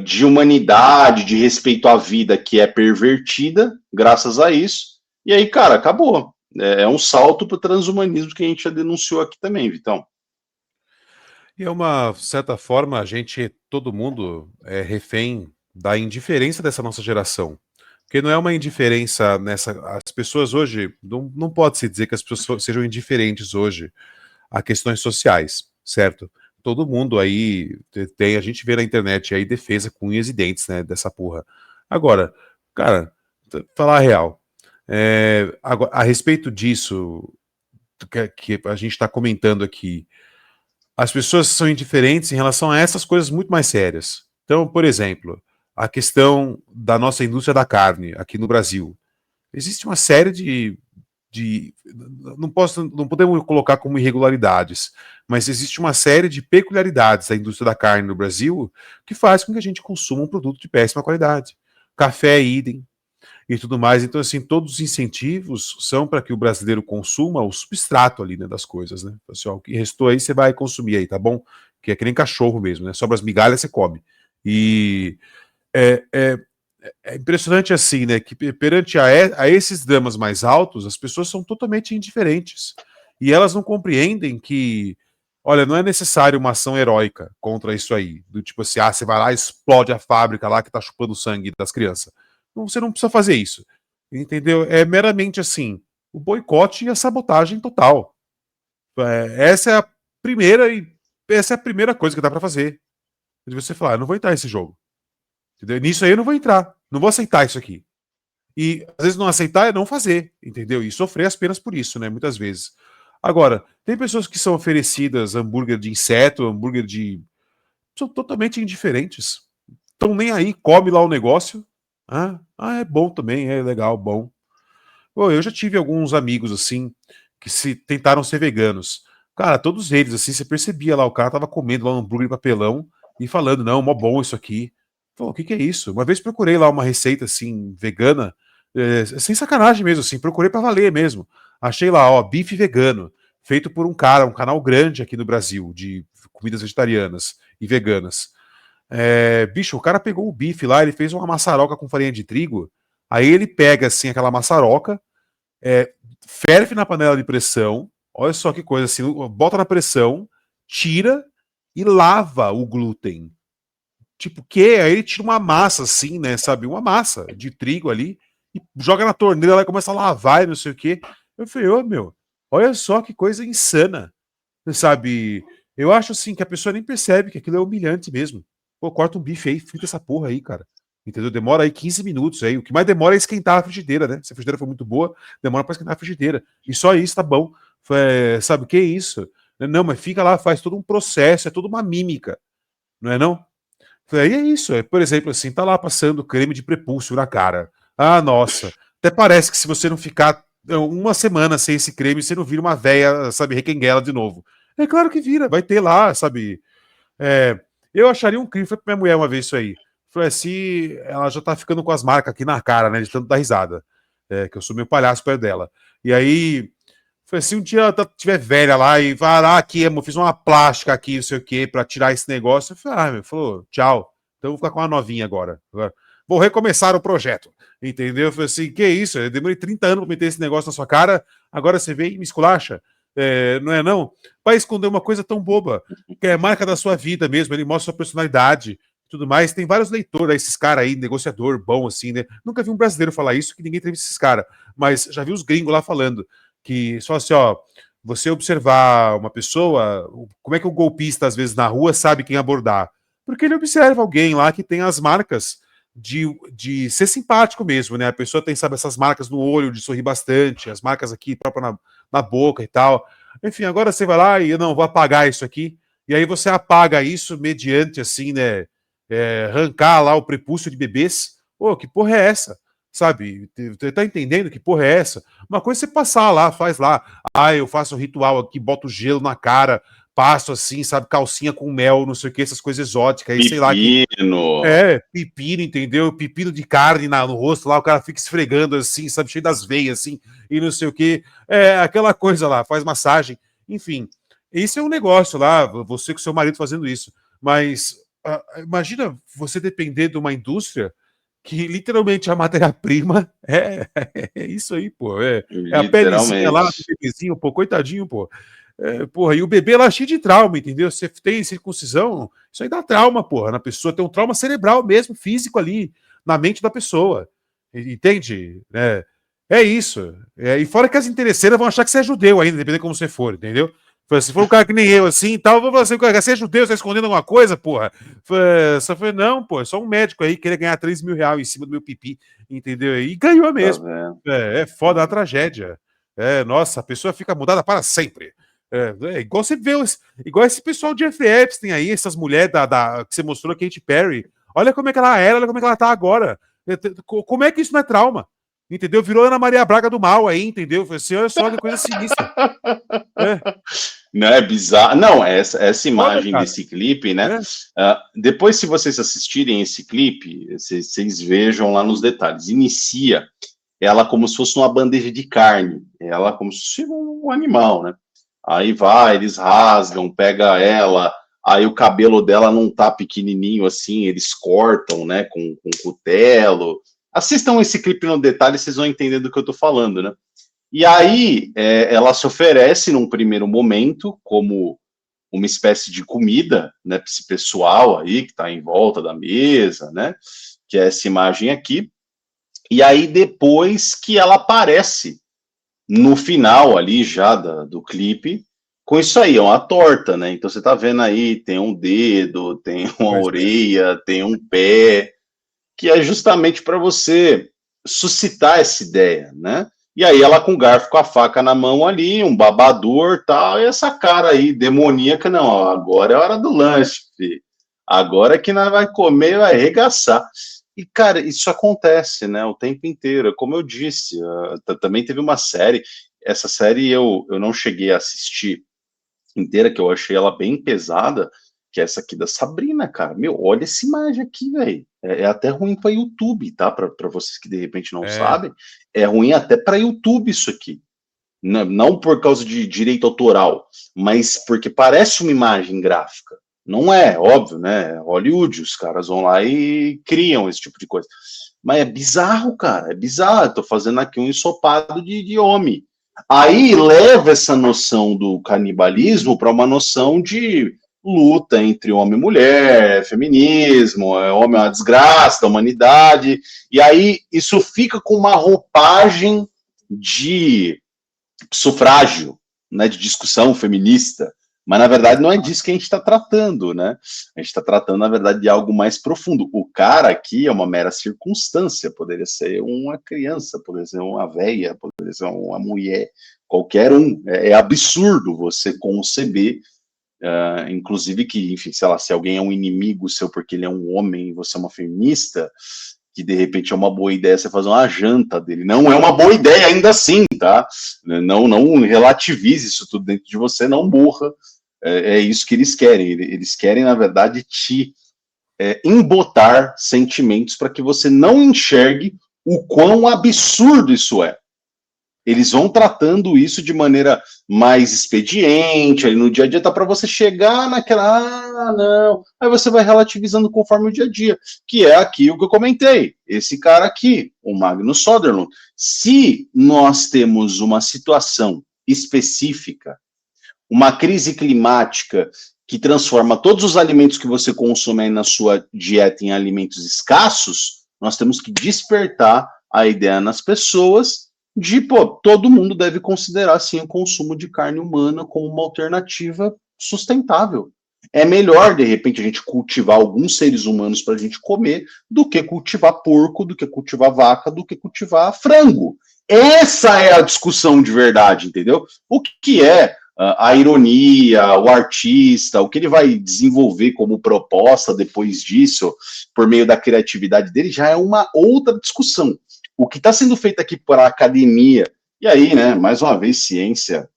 de humanidade, de respeito à vida que é pervertida, graças a isso, e aí, cara, acabou. É um salto para o transhumanismo que a gente já denunciou aqui também, Vitão. E é uma certa forma, todo mundo é refém da indiferença dessa nossa geração. Porque não é uma indiferença nessa. As pessoas hoje. Não pode se dizer que as pessoas sejam indiferentes hoje a questões sociais, certo? Todo mundo aí tem. A gente vê na internet aí defesa com unhas e dentes, né? Dessa porra. Agora, cara, falar a real. Agora, a respeito disso que a gente está comentando aqui, as pessoas são indiferentes em relação a essas coisas muito mais sérias. Então, por exemplo, a questão da nossa indústria da carne aqui no Brasil. Existe uma série não podemos colocar como irregularidades, mas existe uma série de peculiaridades da indústria da carne no Brasil que faz com que a gente consuma um produto de péssima qualidade. Café, idem, e tudo mais. Então, assim, todos os incentivos são para que o brasileiro consuma o substrato ali, né, das coisas, né? Pessoal, o que restou aí você vai consumir aí, tá bom? Que é que nem cachorro mesmo, né? Sobra as migalhas, você come. E é, é, é impressionante assim, né? Que perante a esses dramas mais altos, as pessoas são totalmente indiferentes. E elas não compreendem que, olha, não é necessário uma ação heróica contra isso aí. Do tipo assim, você vai lá e explode a fábrica lá que tá chupando o sangue das crianças. Você não precisa fazer isso. Entendeu? É meramente assim, o boicote e a sabotagem total. Essa é a primeira e essa é a primeira coisa que dá para fazer. De você falar, eu não vou entrar nesse jogo. Entendeu? Nisso aí eu não vou entrar. Não vou aceitar isso aqui. E às vezes não aceitar é não fazer, entendeu? E sofrer as penas por isso, né? Muitas vezes. Agora, tem pessoas que são oferecidas hambúrguer de inseto, hambúrguer de. São totalmente indiferentes. Estão nem aí, come lá o negócio. É bom também, é legal, bom. Pô, eu já tive alguns amigos assim que se tentaram ser veganos. Cara, todos eles, assim, você percebia lá, o cara tava comendo lá um hambúrguer de papelão e falando, não, mó bom isso aqui. Pô, o que que é isso? Uma vez procurei lá uma receita, assim, vegana, sem sacanagem mesmo, assim, procurei pra valer mesmo. Achei lá, ó, bife vegano, feito por um cara, um canal grande aqui no Brasil, de comidas vegetarianas e veganas. Bicho, o cara pegou o bife lá, ele fez uma maçaroca com farinha de trigo, aí ele pega, assim, aquela maçaroca, é, ferve na panela de pressão, olha só que coisa assim, bota na pressão, tira e lava o glúten. Tipo, que? Aí ele tira uma massa assim, né, sabe? Uma massa de trigo ali e joga na torneira lá e começa a lavar e não sei o que. Eu falei, ô meu, olha só que coisa insana, sabe? Eu acho assim que a pessoa nem percebe que aquilo é humilhante mesmo. Pô, corta um bife aí, frita essa porra aí, cara. Entendeu? Demora aí 15 minutos aí. O que mais demora é esquentar a frigideira, né? Se a frigideira for muito boa, demora para esquentar a frigideira. E só isso tá bom. Sabe o que é isso? Não, mas fica lá, faz todo um processo, é toda uma mímica. Não é não? E é isso. Por exemplo, assim, tá lá passando creme de prepúcio na cara. Ah, nossa. Até parece que se você não ficar uma semana sem esse creme, você não vira uma véia, sabe, requenguela de novo. É claro que vira, vai ter lá, sabe? É, eu acharia um crime. Falei pra minha mulher uma vez isso aí. Falei, se ela já tá ficando com as marcas aqui na cara, né? De tanto dar risada. Que eu sou meio palhaço perto dela. E aí, falei, se um dia ela tiver velha lá e vai lá aqui, amor, fiz uma plástica aqui, não sei o quê, pra tirar esse negócio. Eu falei, meu, falou, tchau. Então eu vou ficar com uma novinha agora. Vou recomeçar o projeto. Entendeu? Eu falei assim, que isso? Eu demorei 30 anos pra meter esse negócio na sua cara, agora você vem e me esculacha. Não é não? Vai esconder uma coisa tão boba, que é marca da sua vida mesmo, ele mostra sua personalidade e tudo mais. Tem vários leitores, esses caras aí, negociador bom, assim, né? Nunca vi um brasileiro falar isso, que ninguém teve esses caras, mas já vi os gringos lá falando que só assim, ó, você observar uma pessoa, como é que o golpista, às vezes, na rua, sabe quem abordar? Porque ele observa alguém lá que tem as marcas de ser simpático mesmo, né? A pessoa tem, sabe, essas marcas no olho, de sorrir bastante, as marcas aqui própria na boca e tal. Enfim, agora você vai lá e eu não vou apagar isso aqui. E aí você apaga isso mediante, assim, né? Arrancar lá o prepúcio de bebês. Pô, que porra é essa? Sabe? Você tá entendendo que porra é essa? Uma coisa é você passar lá, faz lá. Ah, eu faço um ritual aqui, boto gelo na cara, passo assim, sabe? Calcinha com mel, não sei o que, essas coisas exóticas aí, sei lá que. Pepino. Pepino, entendeu? Pepino de carne no rosto lá, o cara fica esfregando assim, sabe? Cheio das veias, assim, e não sei o que. Aquela coisa lá, faz massagem. Enfim, isso é um negócio lá, você com seu marido fazendo isso. Mas imagina você depender de uma indústria que literalmente a matéria-prima é isso aí, pô. É a pelezinha lá do Literalmente. bebezinho, pô, coitadinho, pô. Porra, e o bebê lá cheio de trauma, entendeu? Você tem circuncisão, isso aí dá trauma, porra, na pessoa. Tem um trauma cerebral mesmo, físico ali, na mente da pessoa. Entende? É isso. E fora que as interesseiras vão achar que você é judeu ainda, dependendo de como você for, entendeu? Se for um cara que nem eu, assim e tal, vou falar assim, você é judeu, você tá escondendo alguma coisa, porra? Só foi, não, pô, é só um médico aí que queria ganhar 3 mil reais em cima do meu pipi, entendeu? E ganhou Tá mesmo. vendo? É foda, é uma tragédia. Nossa, a pessoa fica mudada para sempre. Igual você vê, igual esse pessoal de Jeffrey Epstein aí, essas mulheres que você mostrou, a Katy Perry. Olha como é que ela era, olha como é que ela tá agora. Como é que isso não é trauma? Entendeu? Virou Ana Maria Braga do mal aí, entendeu? Assim, olha só que coisa sinistra. Não é bizarro. Não, essa Foda, imagem cara. desse clipe, né? Depois, se vocês assistirem esse clipe, vocês vejam lá nos detalhes. Inicia ela como se fosse uma bandeja de carne, ela como se fosse um animal, né? Aí vai, eles rasgam, pega ela, aí o cabelo dela não tá pequenininho assim, eles cortam, né, com cutelo. Assistam esse clipe no detalhe, vocês vão entender do que eu tô falando, né? E aí ela se oferece num primeiro momento como uma espécie de comida, né, para esse pessoal aí que está em volta da mesa, né? Que é essa imagem aqui. E aí depois que ela aparece no final ali já do clipe, com isso aí, é uma torta, né? Então você tá vendo aí, tem um dedo, tem uma Pois é. orelha, tem um pé, que é justamente para você suscitar essa ideia, né? E aí ela com o garfo, com a faca na mão ali, um babador tal, e essa cara aí demoníaca, não, ó, agora é a hora do lanche, filho. Agora que nós vai comer e vai arregaçar. E, cara, isso acontece, né, o tempo inteiro. Como eu disse, também teve uma série, essa série eu não cheguei a assistir inteira, que eu achei ela bem pesada, que é essa aqui da Sabrina, cara. Meu, olha essa imagem aqui, velho. É até ruim para YouTube, tá? Para vocês que de repente não sabem, é ruim até para YouTube isso aqui. Não por causa de direito autoral, mas porque parece uma imagem gráfica. Não é, óbvio, né? Hollywood, os caras vão lá e criam esse tipo de coisa. Mas é bizarro, cara, é bizarro. Eu tô fazendo aqui um ensopado de homem. Aí leva essa noção do canibalismo para uma noção de luta entre homem e mulher, feminismo, homem é uma desgraça da humanidade. E aí isso fica com uma roupagem de sufrágio, né, de discussão feminista, mas na verdade não é disso que a gente está tratando, né? A gente está tratando, na verdade, de algo mais profundo. O cara aqui é uma mera circunstância, poderia ser uma criança, poderia ser uma velha, poderia ser uma mulher, qualquer um. É absurdo você conceber, inclusive que, enfim, sei lá, se alguém é um inimigo seu porque ele é um homem e você é uma feminista, que de repente é uma boa ideia você fazer uma janta dele. Não é uma boa ideia ainda assim, tá? Não relativize isso tudo dentro de você, não morra. É isso que eles querem. Eles querem, na verdade, te embotar sentimentos para que você não enxergue o quão absurdo isso é. Eles vão tratando isso de maneira mais expediente, aí no dia a dia tá para você chegar naquela, não, aí você vai relativizando conforme o dia a dia, que é aqui o que eu comentei, esse cara aqui, o Magnus Söderlund. Se nós temos uma situação específica, uma crise climática que transforma todos os alimentos que você consome aí na sua dieta em alimentos escassos, nós temos que despertar a ideia nas pessoas de, pô, todo mundo deve considerar, sim, o consumo de carne humana como uma alternativa sustentável. É melhor, de repente, a gente cultivar alguns seres humanos para a gente comer do que cultivar porco, do que cultivar vaca, do que cultivar frango. Essa é a discussão de verdade, entendeu? O que é a ironia, o artista, o que ele vai desenvolver como proposta depois disso, por meio da criatividade dele, já é uma outra discussão. O que está sendo feito aqui para a academia, e aí, né, mais uma vez, ciência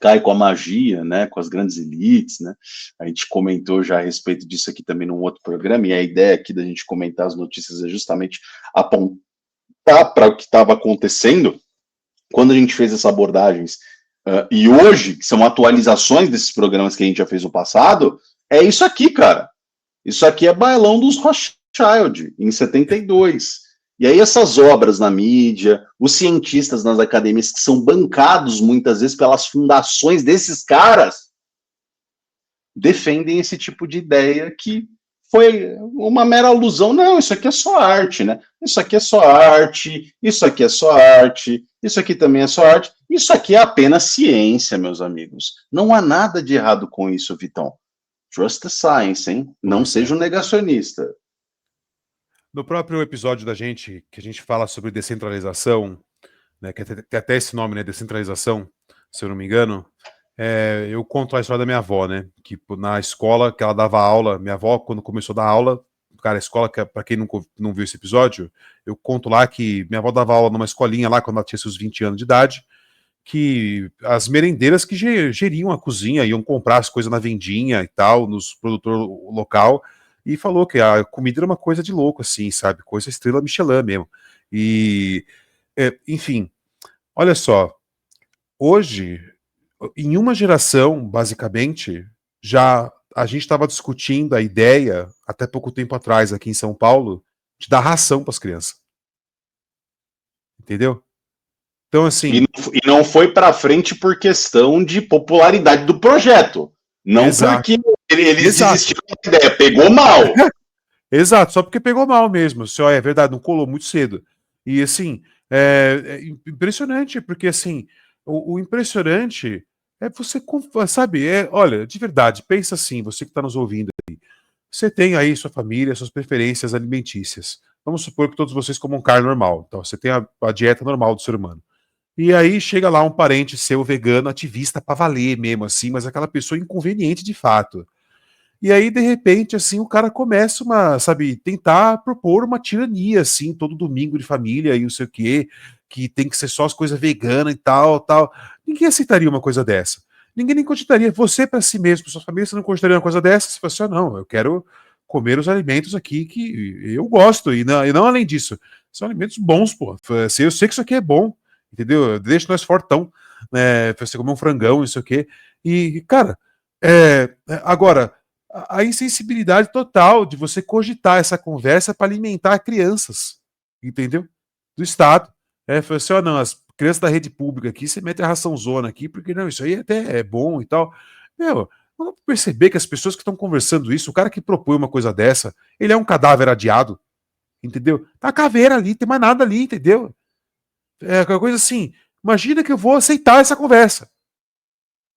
cai com a magia, né, com as grandes elites, né, a gente comentou já a respeito disso aqui também num outro programa, e a ideia aqui da gente comentar as notícias é justamente apontar para o que estava acontecendo quando a gente fez essas abordagens, e hoje, que são atualizações desses programas que a gente já fez no passado, é isso aqui, cara. Isso aqui é Bailão dos Rothschild, em 72. E aí essas obras na mídia, os cientistas nas academias que são bancados muitas vezes pelas fundações desses caras, defendem esse tipo de ideia que foi uma mera alusão. Não, isso aqui é só arte, né? Isso aqui é só arte, isso aqui é só arte, isso aqui também é só arte. Isso aqui é apenas ciência, meus amigos. Não há nada de errado com isso, Vitão. Trust the science, hein? Não seja um negacionista. No próprio episódio da gente, que a gente fala sobre descentralização, né, que tem até esse nome, né, descentralização, se eu não me engano, eu conto a história da minha avó, né, que na escola que ela dava aula, minha avó, quando começou a dar aula, cara, a escola, para quem não viu esse episódio, eu conto lá que minha avó dava aula numa escolinha lá, quando ela tinha seus 20 anos de idade, que as merendeiras que geriam a cozinha, iam comprar as coisas na vendinha e tal, nos produtor local, e falou que a comida era uma coisa de louco, assim, sabe? Coisa estrela Michelin mesmo. E, enfim, olha só, hoje, em uma geração, basicamente, já a gente estava discutindo a ideia, até pouco tempo atrás, aqui em São Paulo, de dar ração para as crianças. Entendeu? Então, assim. E não foi para frente por questão de popularidade do projeto. Não Exato. porque eles desistiram da ideia, pegou mal. Exato, só porque pegou mal mesmo. Só é verdade, não colou muito cedo. E assim, é impressionante, porque assim, o impressionante é você, sabe, olha, de verdade, pensa assim, você que está nos ouvindo aí. Você tem aí sua família, suas preferências alimentícias. Vamos supor que todos vocês comam carne normal. Então, você tem a dieta normal do ser humano. E aí chega lá um parente seu vegano, ativista pra valer mesmo, assim, mas aquela pessoa inconveniente de fato. E aí, de repente, assim, o cara começa sabe, tentar propor uma tirania, assim, todo domingo de família e não sei o quê, que tem que ser só as coisas veganas e tal, tal. Ninguém aceitaria uma coisa dessa. Ninguém nem cogitaria. Você, para si mesmo, para sua família, você não cogitaria uma coisa dessa? Você fala assim, não, eu quero comer os alimentos aqui que eu gosto, e não além disso. São alimentos bons, pô. Assim, eu sei que isso aqui é bom, entendeu? Deixa nós fortão, né? Você comer um frangão, isso aqui. E, cara, agora a insensibilidade total de você cogitar essa conversa para alimentar crianças, entendeu? Do Estado. Foi assim, não, as crianças da rede pública aqui, você mete a ração zona aqui, porque não, isso aí até é bom e tal. Meu, vamos perceber que as pessoas que estão conversando isso, o cara que propõe uma coisa dessa, ele é um cadáver adiado, entendeu? Tá a caveira ali, tem mais nada ali, entendeu? É aquela coisa assim, imagina que eu vou aceitar essa conversa.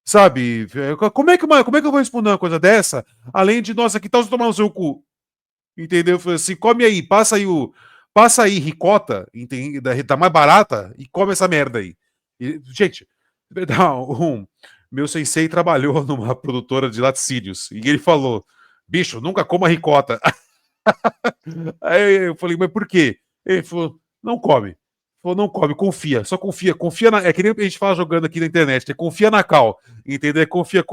Sabe? Como é que eu vou responder uma coisa dessa? Além de, nossa, que tal você tomar no seu cu? Entendeu? Assim, come aí, passa aí ricota, entende? Tá mais barata e come essa merda aí. Gente, meu sensei trabalhou numa produtora de laticínios e ele falou: bicho, nunca coma ricota. Aí eu falei, mas por quê? Ele falou, não come. Falou, não come, confia, só confia, confia na. É que nem a gente fala jogando aqui na internet, confia na cal, entendeu? Confia,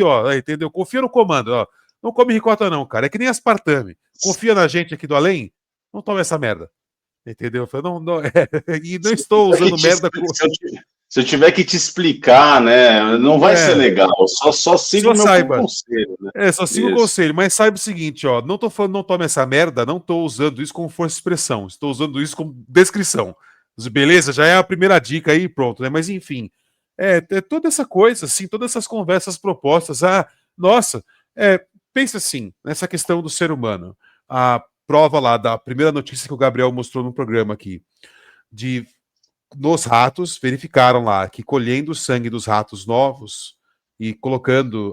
ó, entendeu? Confia no comando, ó. Não come ricota, não, cara. É que nem aspartame. Confia na gente aqui do além, não toma essa merda. Entendeu? Eu falei, e não estou usando merda. Se eu tiver que te explicar, né, não vai ser legal. Só siga o meu conselho, né? Só siga o conselho, mas saiba o seguinte, ó, não tô falando não tome essa merda, não tô usando isso como força de expressão, estou usando isso como descrição. Beleza? Já é a primeira dica aí, pronto, né? Mas enfim, toda essa coisa, assim, todas essas conversas propostas, nossa, pensa assim, nessa questão do ser humano. A prova lá da primeira notícia que o Gabriel mostrou no programa aqui, nos ratos, verificaram lá que colhendo o sangue dos ratos novos e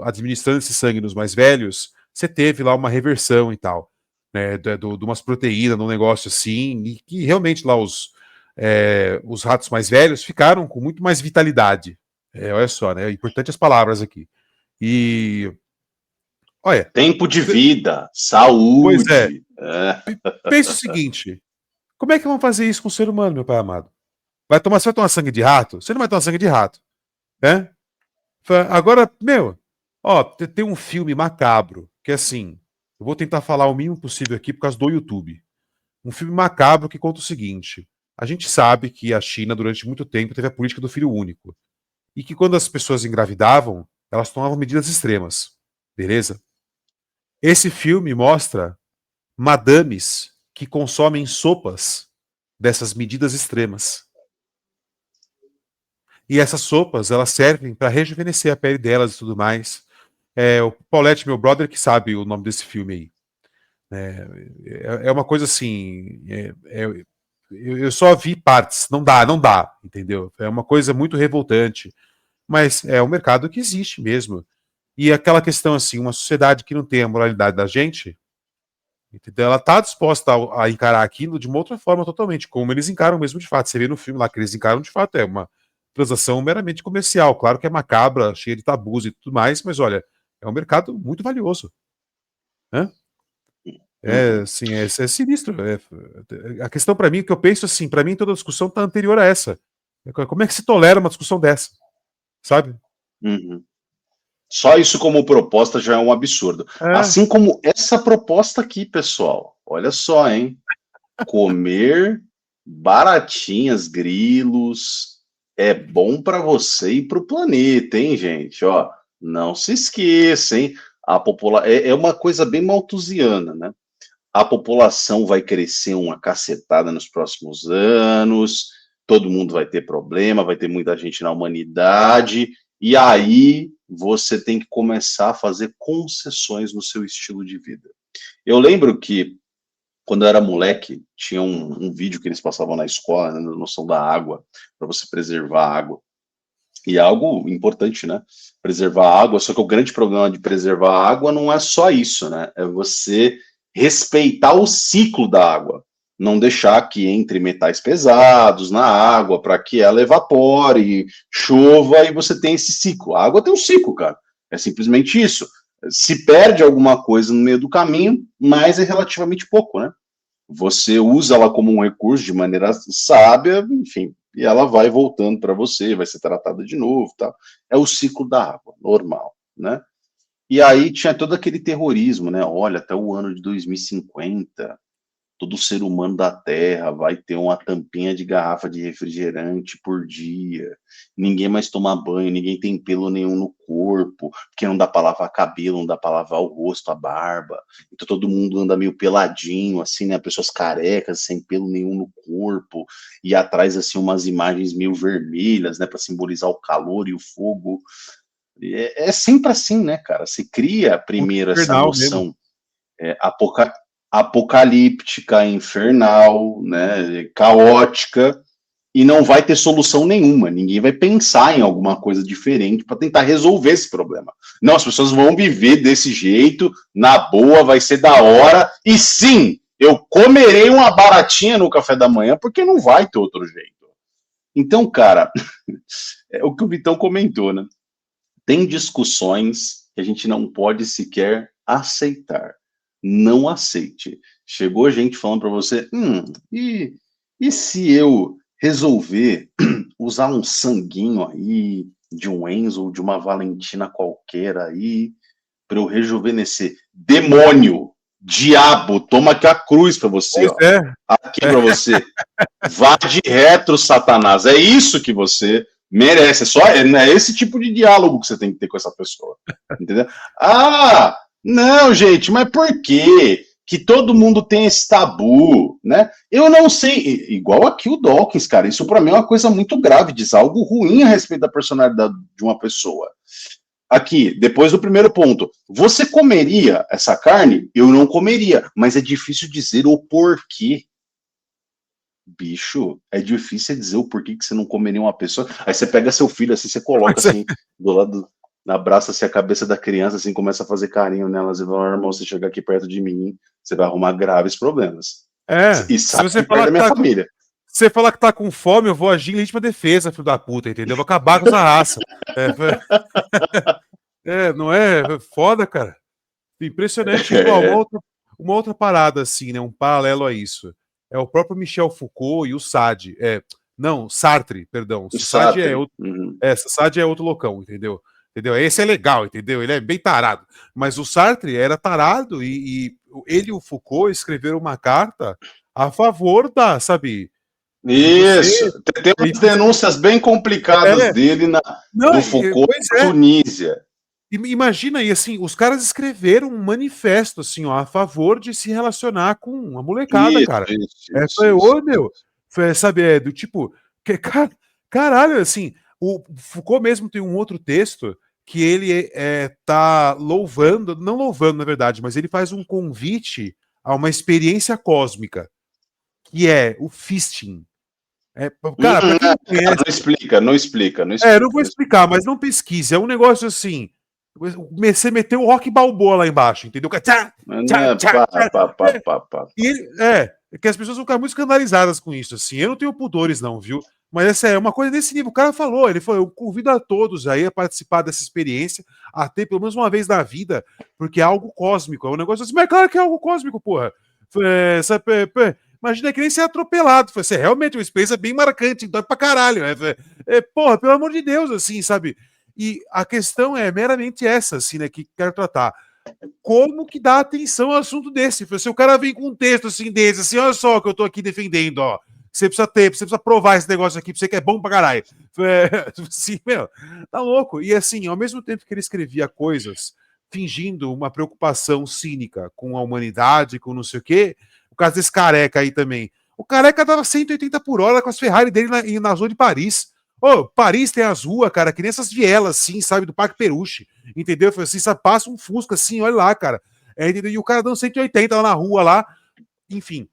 administrando esse sangue nos mais velhos, você teve lá uma reversão e tal, né, de umas proteínas, num negócio assim, e que realmente lá os ratos mais velhos ficaram com muito mais vitalidade. Olha só, né? Importante as palavras aqui. E olha, Tempo de vida, pois é, saúde. É. pensa o seguinte: como é que vão fazer isso com o ser humano, meu pai amado? Você vai tomar sangue de rato? Você não vai tomar sangue de rato, né? Agora, meu, ó, tem um filme macabro que assim, eu vou tentar falar o mínimo possível aqui por causa do YouTube. Um filme macabro que conta o seguinte: a gente sabe que a China durante muito tempo teve a política do filho único e que quando as pessoas engravidavam, elas tomavam medidas extremas, beleza? Esse filme mostra madames que consomem sopas dessas medidas extremas. E essas sopas, elas servem para rejuvenescer a pele delas e tudo mais. O Paulette, meu brother, que sabe o nome desse filme aí. É uma coisa assim. Eu só vi partes. Não dá, entendeu? É uma coisa muito revoltante. Mas é um mercado que existe mesmo. E aquela questão assim, uma sociedade que não tem a moralidade da gente, entendeu? Ela está disposta a encarar aquilo de uma outra forma totalmente, como eles encaram mesmo de fato. Você vê no filme lá que eles encaram de fato, é uma transação meramente comercial. Claro que é macabra, cheia de tabus e tudo mais, mas olha, é um mercado muito valioso. Né? Assim, é sinistro. A questão para mim, que eu penso assim, para mim toda a discussão está anterior a essa. Como é que se tolera uma discussão dessa? Sabe? Uhum. Só isso como proposta já é um absurdo. É. Assim como essa proposta aqui, pessoal. Olha só, hein? Comer baratinhas, grilos, é bom para você e para o planeta, hein, gente? Ó, não se esqueça, hein? É uma coisa bem malthusiana, né? A população vai crescer uma cacetada nos próximos anos, todo mundo vai ter problema, vai ter muita gente na humanidade, e aí você tem que começar a fazer concessões no seu estilo de vida. Eu lembro que, quando eu era moleque, tinha um vídeo que eles passavam na escola, né, na noção da água, para você preservar a água. E é algo importante, né? Preservar a água, só que o grande problema de preservar a água não é só isso, né? É você respeitar o ciclo da água. Não deixar que entre metais pesados na água para que ela evapore, chova e você tem esse ciclo. A água tem um ciclo, cara. É simplesmente isso. Se perde alguma coisa no meio do caminho, mas é relativamente pouco, né? Você usa ela como um recurso de maneira sábia, enfim, e ela vai voltando para você, vai ser tratada de novo, tá? É o ciclo da água, normal, né? E aí tinha todo aquele terrorismo, né? Olha, até o ano de 2050, todo ser humano da Terra vai ter uma tampinha de garrafa de refrigerante por dia. Ninguém mais toma banho, ninguém tem pelo nenhum no corpo, porque não dá para lavar cabelo, não dá para lavar o rosto, a barba. Então todo mundo anda meio peladinho, assim, né? Pessoas carecas, sem pelo nenhum no corpo, e atrás, assim, umas imagens meio vermelhas, né? Para simbolizar o calor e o fogo. É sempre assim, né, cara? Você cria Muito primeiro essa infernal mesmo. noção apocalíptica, infernal, né, caótica, e não vai ter solução nenhuma. Ninguém vai pensar em alguma coisa diferente para tentar resolver esse problema. Não, as pessoas vão viver desse jeito, na boa, vai ser da hora, e sim, eu comerei uma baratinha no café da manhã, porque não vai ter outro jeito. Então, cara, é o que o Vitão comentou, né? Tem discussões que a gente não pode sequer aceitar. Não aceite. Chegou gente falando para você, e se eu resolver usar um sanguinho aí, de um Enzo ou de uma Valentina qualquer aí, para eu rejuvenescer? Demônio! Diabo! Toma aqui a cruz para você, Pois ó. é. Aqui para você. Vá de retro, Satanás. É isso que você merece. É esse tipo de diálogo que você tem que ter com essa pessoa. Entendeu? Ah, não, gente, mas por quê? Que todo mundo tem esse tabu, né? Eu não sei, igual aqui o Dawkins, cara, isso para mim é uma coisa muito grave, diz algo ruim a respeito da personalidade de uma pessoa. Aqui, depois do primeiro ponto, você comeria essa carne? Eu não comeria, mas é difícil dizer o porquê. Bicho, é difícil dizer o porquê que você não comeria uma pessoa. Aí você pega seu filho assim, você coloca assim, do lado, abraça assim a cabeça da criança, assim, começa a fazer carinho nelas e fala, irmão, você chegar aqui perto de mim, você vai arrumar graves problemas. E Se sai você de perto falar da que minha tá, família. você falar que tá com fome, eu vou agir em legítima defesa, filho da puta, entendeu? Eu vou acabar com essa raça. Não é? Foda, cara. Impressionante. Ó, uma outra parada, assim, né? Um paralelo a isso. É o próprio Michel Foucault e o Sade. Não, Sartre, perdão. O Sade é Sartre. outro. Sade é outro loucão, entendeu? Esse é legal, entendeu? Ele é bem tarado. Mas o Sartre era tarado e ele e o Foucault escreveram uma carta a favor da, sabe, de você. Isso. Tem umas denúncias bem complicadas dele do Foucault na Tunísia. Imagina aí, assim, os caras escreveram um manifesto, assim, ó, a favor de se relacionar com a molecada, cara. Meu, sabe, do tipo, caralho, assim, o Foucault mesmo tem um outro texto que ele tá louvando, não louvando, na verdade, mas ele faz um convite a uma experiência cósmica, que é o fisting. Cara, pra quem não conhece... Não explica. não vou explicar, mas não pesquise. É um negócio assim. Você meteu o Rock Balboa lá embaixo, entendeu? E que as pessoas vão ficar muito escandalizadas com isso, assim. Eu não tenho pudores, não, viu? Mas essa é uma coisa desse nível. O cara falou, ele falou, eu convido a todos aí a participar dessa experiência, a ter pelo menos uma vez na vida, porque é algo cósmico. É um negócio assim, mas é claro que é algo cósmico, porra. Imagina que nem ser atropelado. Você realmente uma experiência bem marcante, dói pra caralho. Porra, pelo amor de Deus, assim, sabe? E a questão é meramente essa, assim, né, que quero tratar. Como que dá atenção ao assunto desse? Se o cara vem com um texto assim desse, assim, olha só o que eu tô aqui defendendo, ó. Você precisa provar esse negócio aqui pra você que é bom pra caralho. Assim, meu, tá louco. E assim, ao mesmo tempo que ele escrevia coisas fingindo uma preocupação cínica com a humanidade, com não sei o quê, o caso desse careca aí também. O careca dava 180 por hora com as Ferrari dele na zona de Paris. Paris tem as ruas, cara, que nem essas vielas, assim, sabe, do Parque Peruche, entendeu? Foi assim, sabe, passa um Fusca, assim, olha lá, cara. E o cara dando 180 lá na rua, lá. Enfim,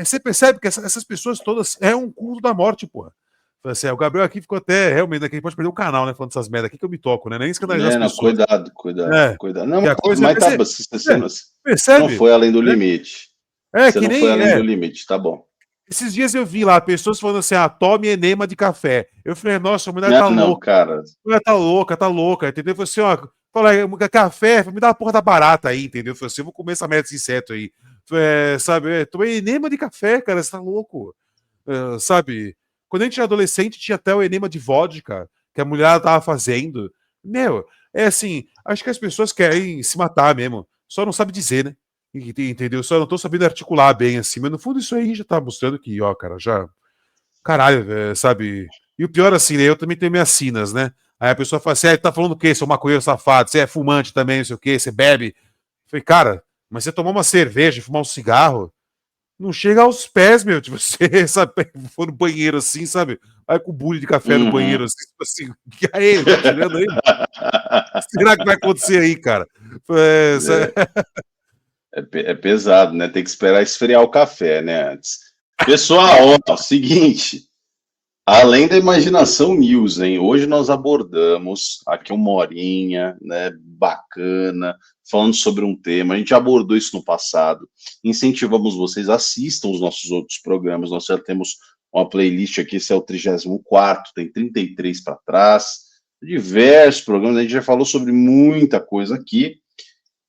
você percebe que essas pessoas todas é um culto da morte, porra. Assim, o Gabriel aqui ficou até, realmente, né, que a gente pode perder o canal, né, falando dessas merda aqui que eu me toco, né, nem escandalizar as pessoas. Cuidado. Não, mas tá, você não foi além do limite. Você não foi além do limite, tá bom. Esses dias eu vi lá pessoas falando assim, tome enema de café. Eu falei, nossa, a mulher tá louca. Cara. A mulher tá louca, entendeu? Eu falei assim, fala, café, me dá a porra da barata aí, entendeu? Eu falei assim, eu vou comer essa merda desse inseto aí. Sabe, tomei enema de café, cara, você tá louco. Sabe, quando a gente era adolescente, tinha até o enema de vodka, que a mulher tava fazendo. Meu, assim, acho que as pessoas querem se matar mesmo, só não sabe dizer, né? Entendeu? Só não tô sabendo articular bem assim, mas no fundo isso aí já tá mostrando que, cara, já. Caralho, sabe? E o pior, assim, né? Eu também tenho minhas sinas, né? Aí a pessoa fala assim: tá falando o quê? Seu maconheiro safado, você é fumante também, não sei o quê, você bebe. Eu falei, cara, mas você tomar uma cerveja, fumar um cigarro, não chega aos pés, meu, de você, sabe? For no banheiro assim, sabe? Vai com o bule de café no banheiro, assim, aí, tá tirando aí? Será que vai acontecer aí, cara? É pesado, né? Tem que esperar esfriar o café, né? Antes. Pessoal, seguinte. Além da imaginação news, hein? Hoje nós abordamos aqui uma horinha, né? Bacana, falando sobre um tema. A gente abordou isso no passado. Incentivamos vocês, assistam os nossos outros programas. Nós já temos uma playlist aqui, esse é o 34º, tem 33 para trás. Diversos programas, a gente já falou sobre muita coisa aqui,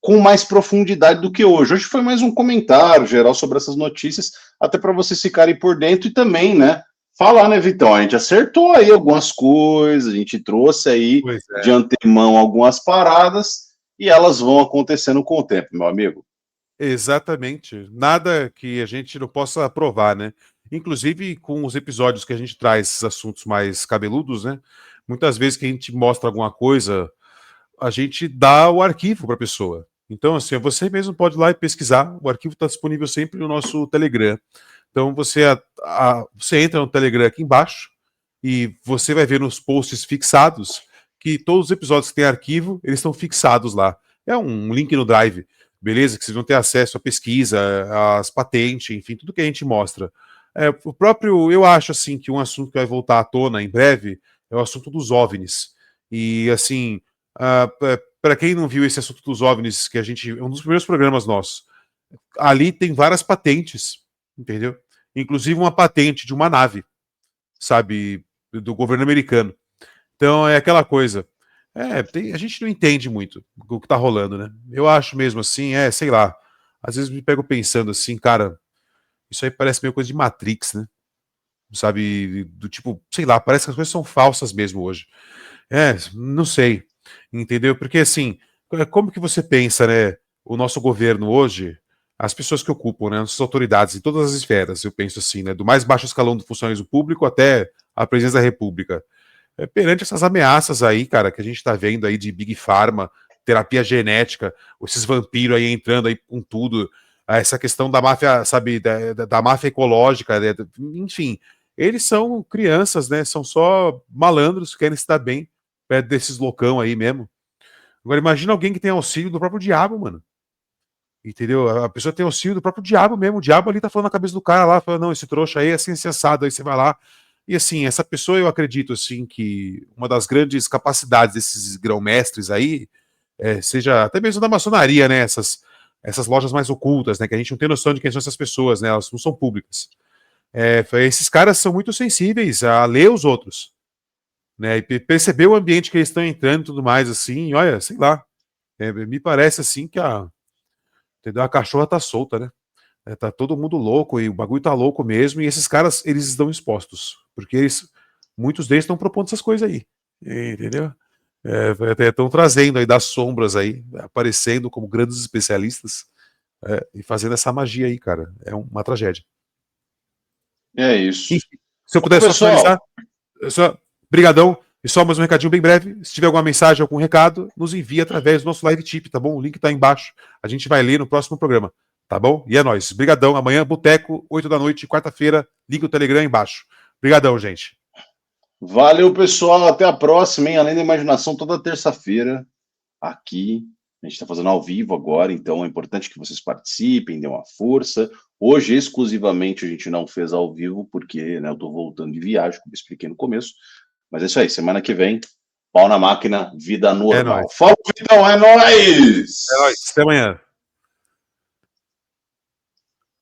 com mais profundidade do que hoje. Hoje foi mais um comentário geral sobre essas notícias, até para vocês ficarem por dentro e também, né, falar, né, Vitão? A gente acertou aí algumas coisas, a gente trouxe aí de antemão algumas paradas e elas vão acontecendo com o tempo, meu amigo. Exatamente. Nada que a gente não possa aprovar, né? Inclusive com os episódios que a gente traz esses assuntos mais cabeludos, né? Muitas vezes que a gente mostra alguma coisa, a gente dá o arquivo para a pessoa. Então, assim, você mesmo pode ir lá e pesquisar. O arquivo está disponível sempre no nosso Telegram. Então, você entra no Telegram aqui embaixo e você vai ver nos posts fixados que todos os episódios que tem arquivo, eles estão fixados lá. É um link no Drive, beleza? Que vocês vão ter acesso à pesquisa, às patentes, enfim, tudo que a gente mostra. O próprio, eu acho, assim, que um assunto que vai voltar à tona em breve é o assunto dos OVNIs. E, assim, para quem não viu esse assunto dos OVNIs, que a gente, um dos primeiros programas nossos, ali tem várias patentes, entendeu? inclusive uma patente de uma nave, sabe, do governo americano. Então é aquela coisa. A gente não entende muito o que tá rolando, né? Eu acho mesmo assim, sei lá. Às vezes me pego pensando assim, cara, isso aí parece meio coisa de Matrix, né? Sabe, do tipo, sei lá, parece que as coisas são falsas mesmo hoje. Não sei, entendeu? Porque assim, como que você pensa, né, o nosso governo hoje, as pessoas que ocupam, né, as autoridades em todas as esferas, eu penso assim, né, do mais baixo escalão do funcionalismo público até a presidência da República, perante essas ameaças aí, cara, que a gente tá vendo aí de Big Pharma, terapia genética, esses vampiros aí entrando aí com tudo, essa questão da máfia, sabe, da máfia ecológica, né, enfim, eles são crianças, né, são só malandros que querem se dar bem perto desses loucão aí mesmo. Agora imagina alguém que tem auxílio do próprio diabo, mano. Entendeu? A pessoa tem auxílio do próprio diabo mesmo. O diabo ali tá falando na cabeça do cara lá, falando, não, esse trouxa aí é assim, assim, assado. Aí você vai lá. E assim, essa pessoa, eu acredito, assim, que uma das grandes capacidades desses grão-mestres aí, seja até mesmo da maçonaria, né? Essas lojas mais ocultas, né? Que a gente não tem noção de quem são essas pessoas, né? Elas não são públicas. Esses caras são muito sensíveis a ler os outros, né? E perceber o ambiente que eles estão entrando e tudo mais, assim, olha, sei lá. Me parece assim que entendeu? A cachorra tá solta, né? Tá todo mundo louco e o bagulho tá louco mesmo. E esses caras, eles estão expostos. Porque muitos deles estão propondo essas coisas aí. Entendeu? Estão trazendo aí das sombras aí, aparecendo como grandes especialistas e fazendo essa magia aí, cara. É uma tragédia. É isso. Enfim, se eu Bom, puder só pessoal, finalizar, brigadão. E só mais um recadinho bem breve. Se tiver alguma mensagem, algum recado, nos envie através do nosso live tip, tá bom? O link tá aí embaixo. A gente vai ler no próximo programa, tá bom? E é nóis. Brigadão. Amanhã, Boteco, 8 da noite, quarta-feira. Liga o Telegram aí embaixo. Brigadão, gente. valeu, pessoal. Até a próxima, hein? Além da imaginação, toda terça-feira aqui. A gente está fazendo ao vivo agora, então é importante que vocês participem, dêem uma força. Hoje, exclusivamente, a gente não fez ao vivo, porque né, eu estou voltando de viagem, como eu expliquei no começo. Mas é isso aí, semana que vem, pau na máquina, vida É normal. nóis. Fala, Vitão, é nóis! É nóis. Até amanhã.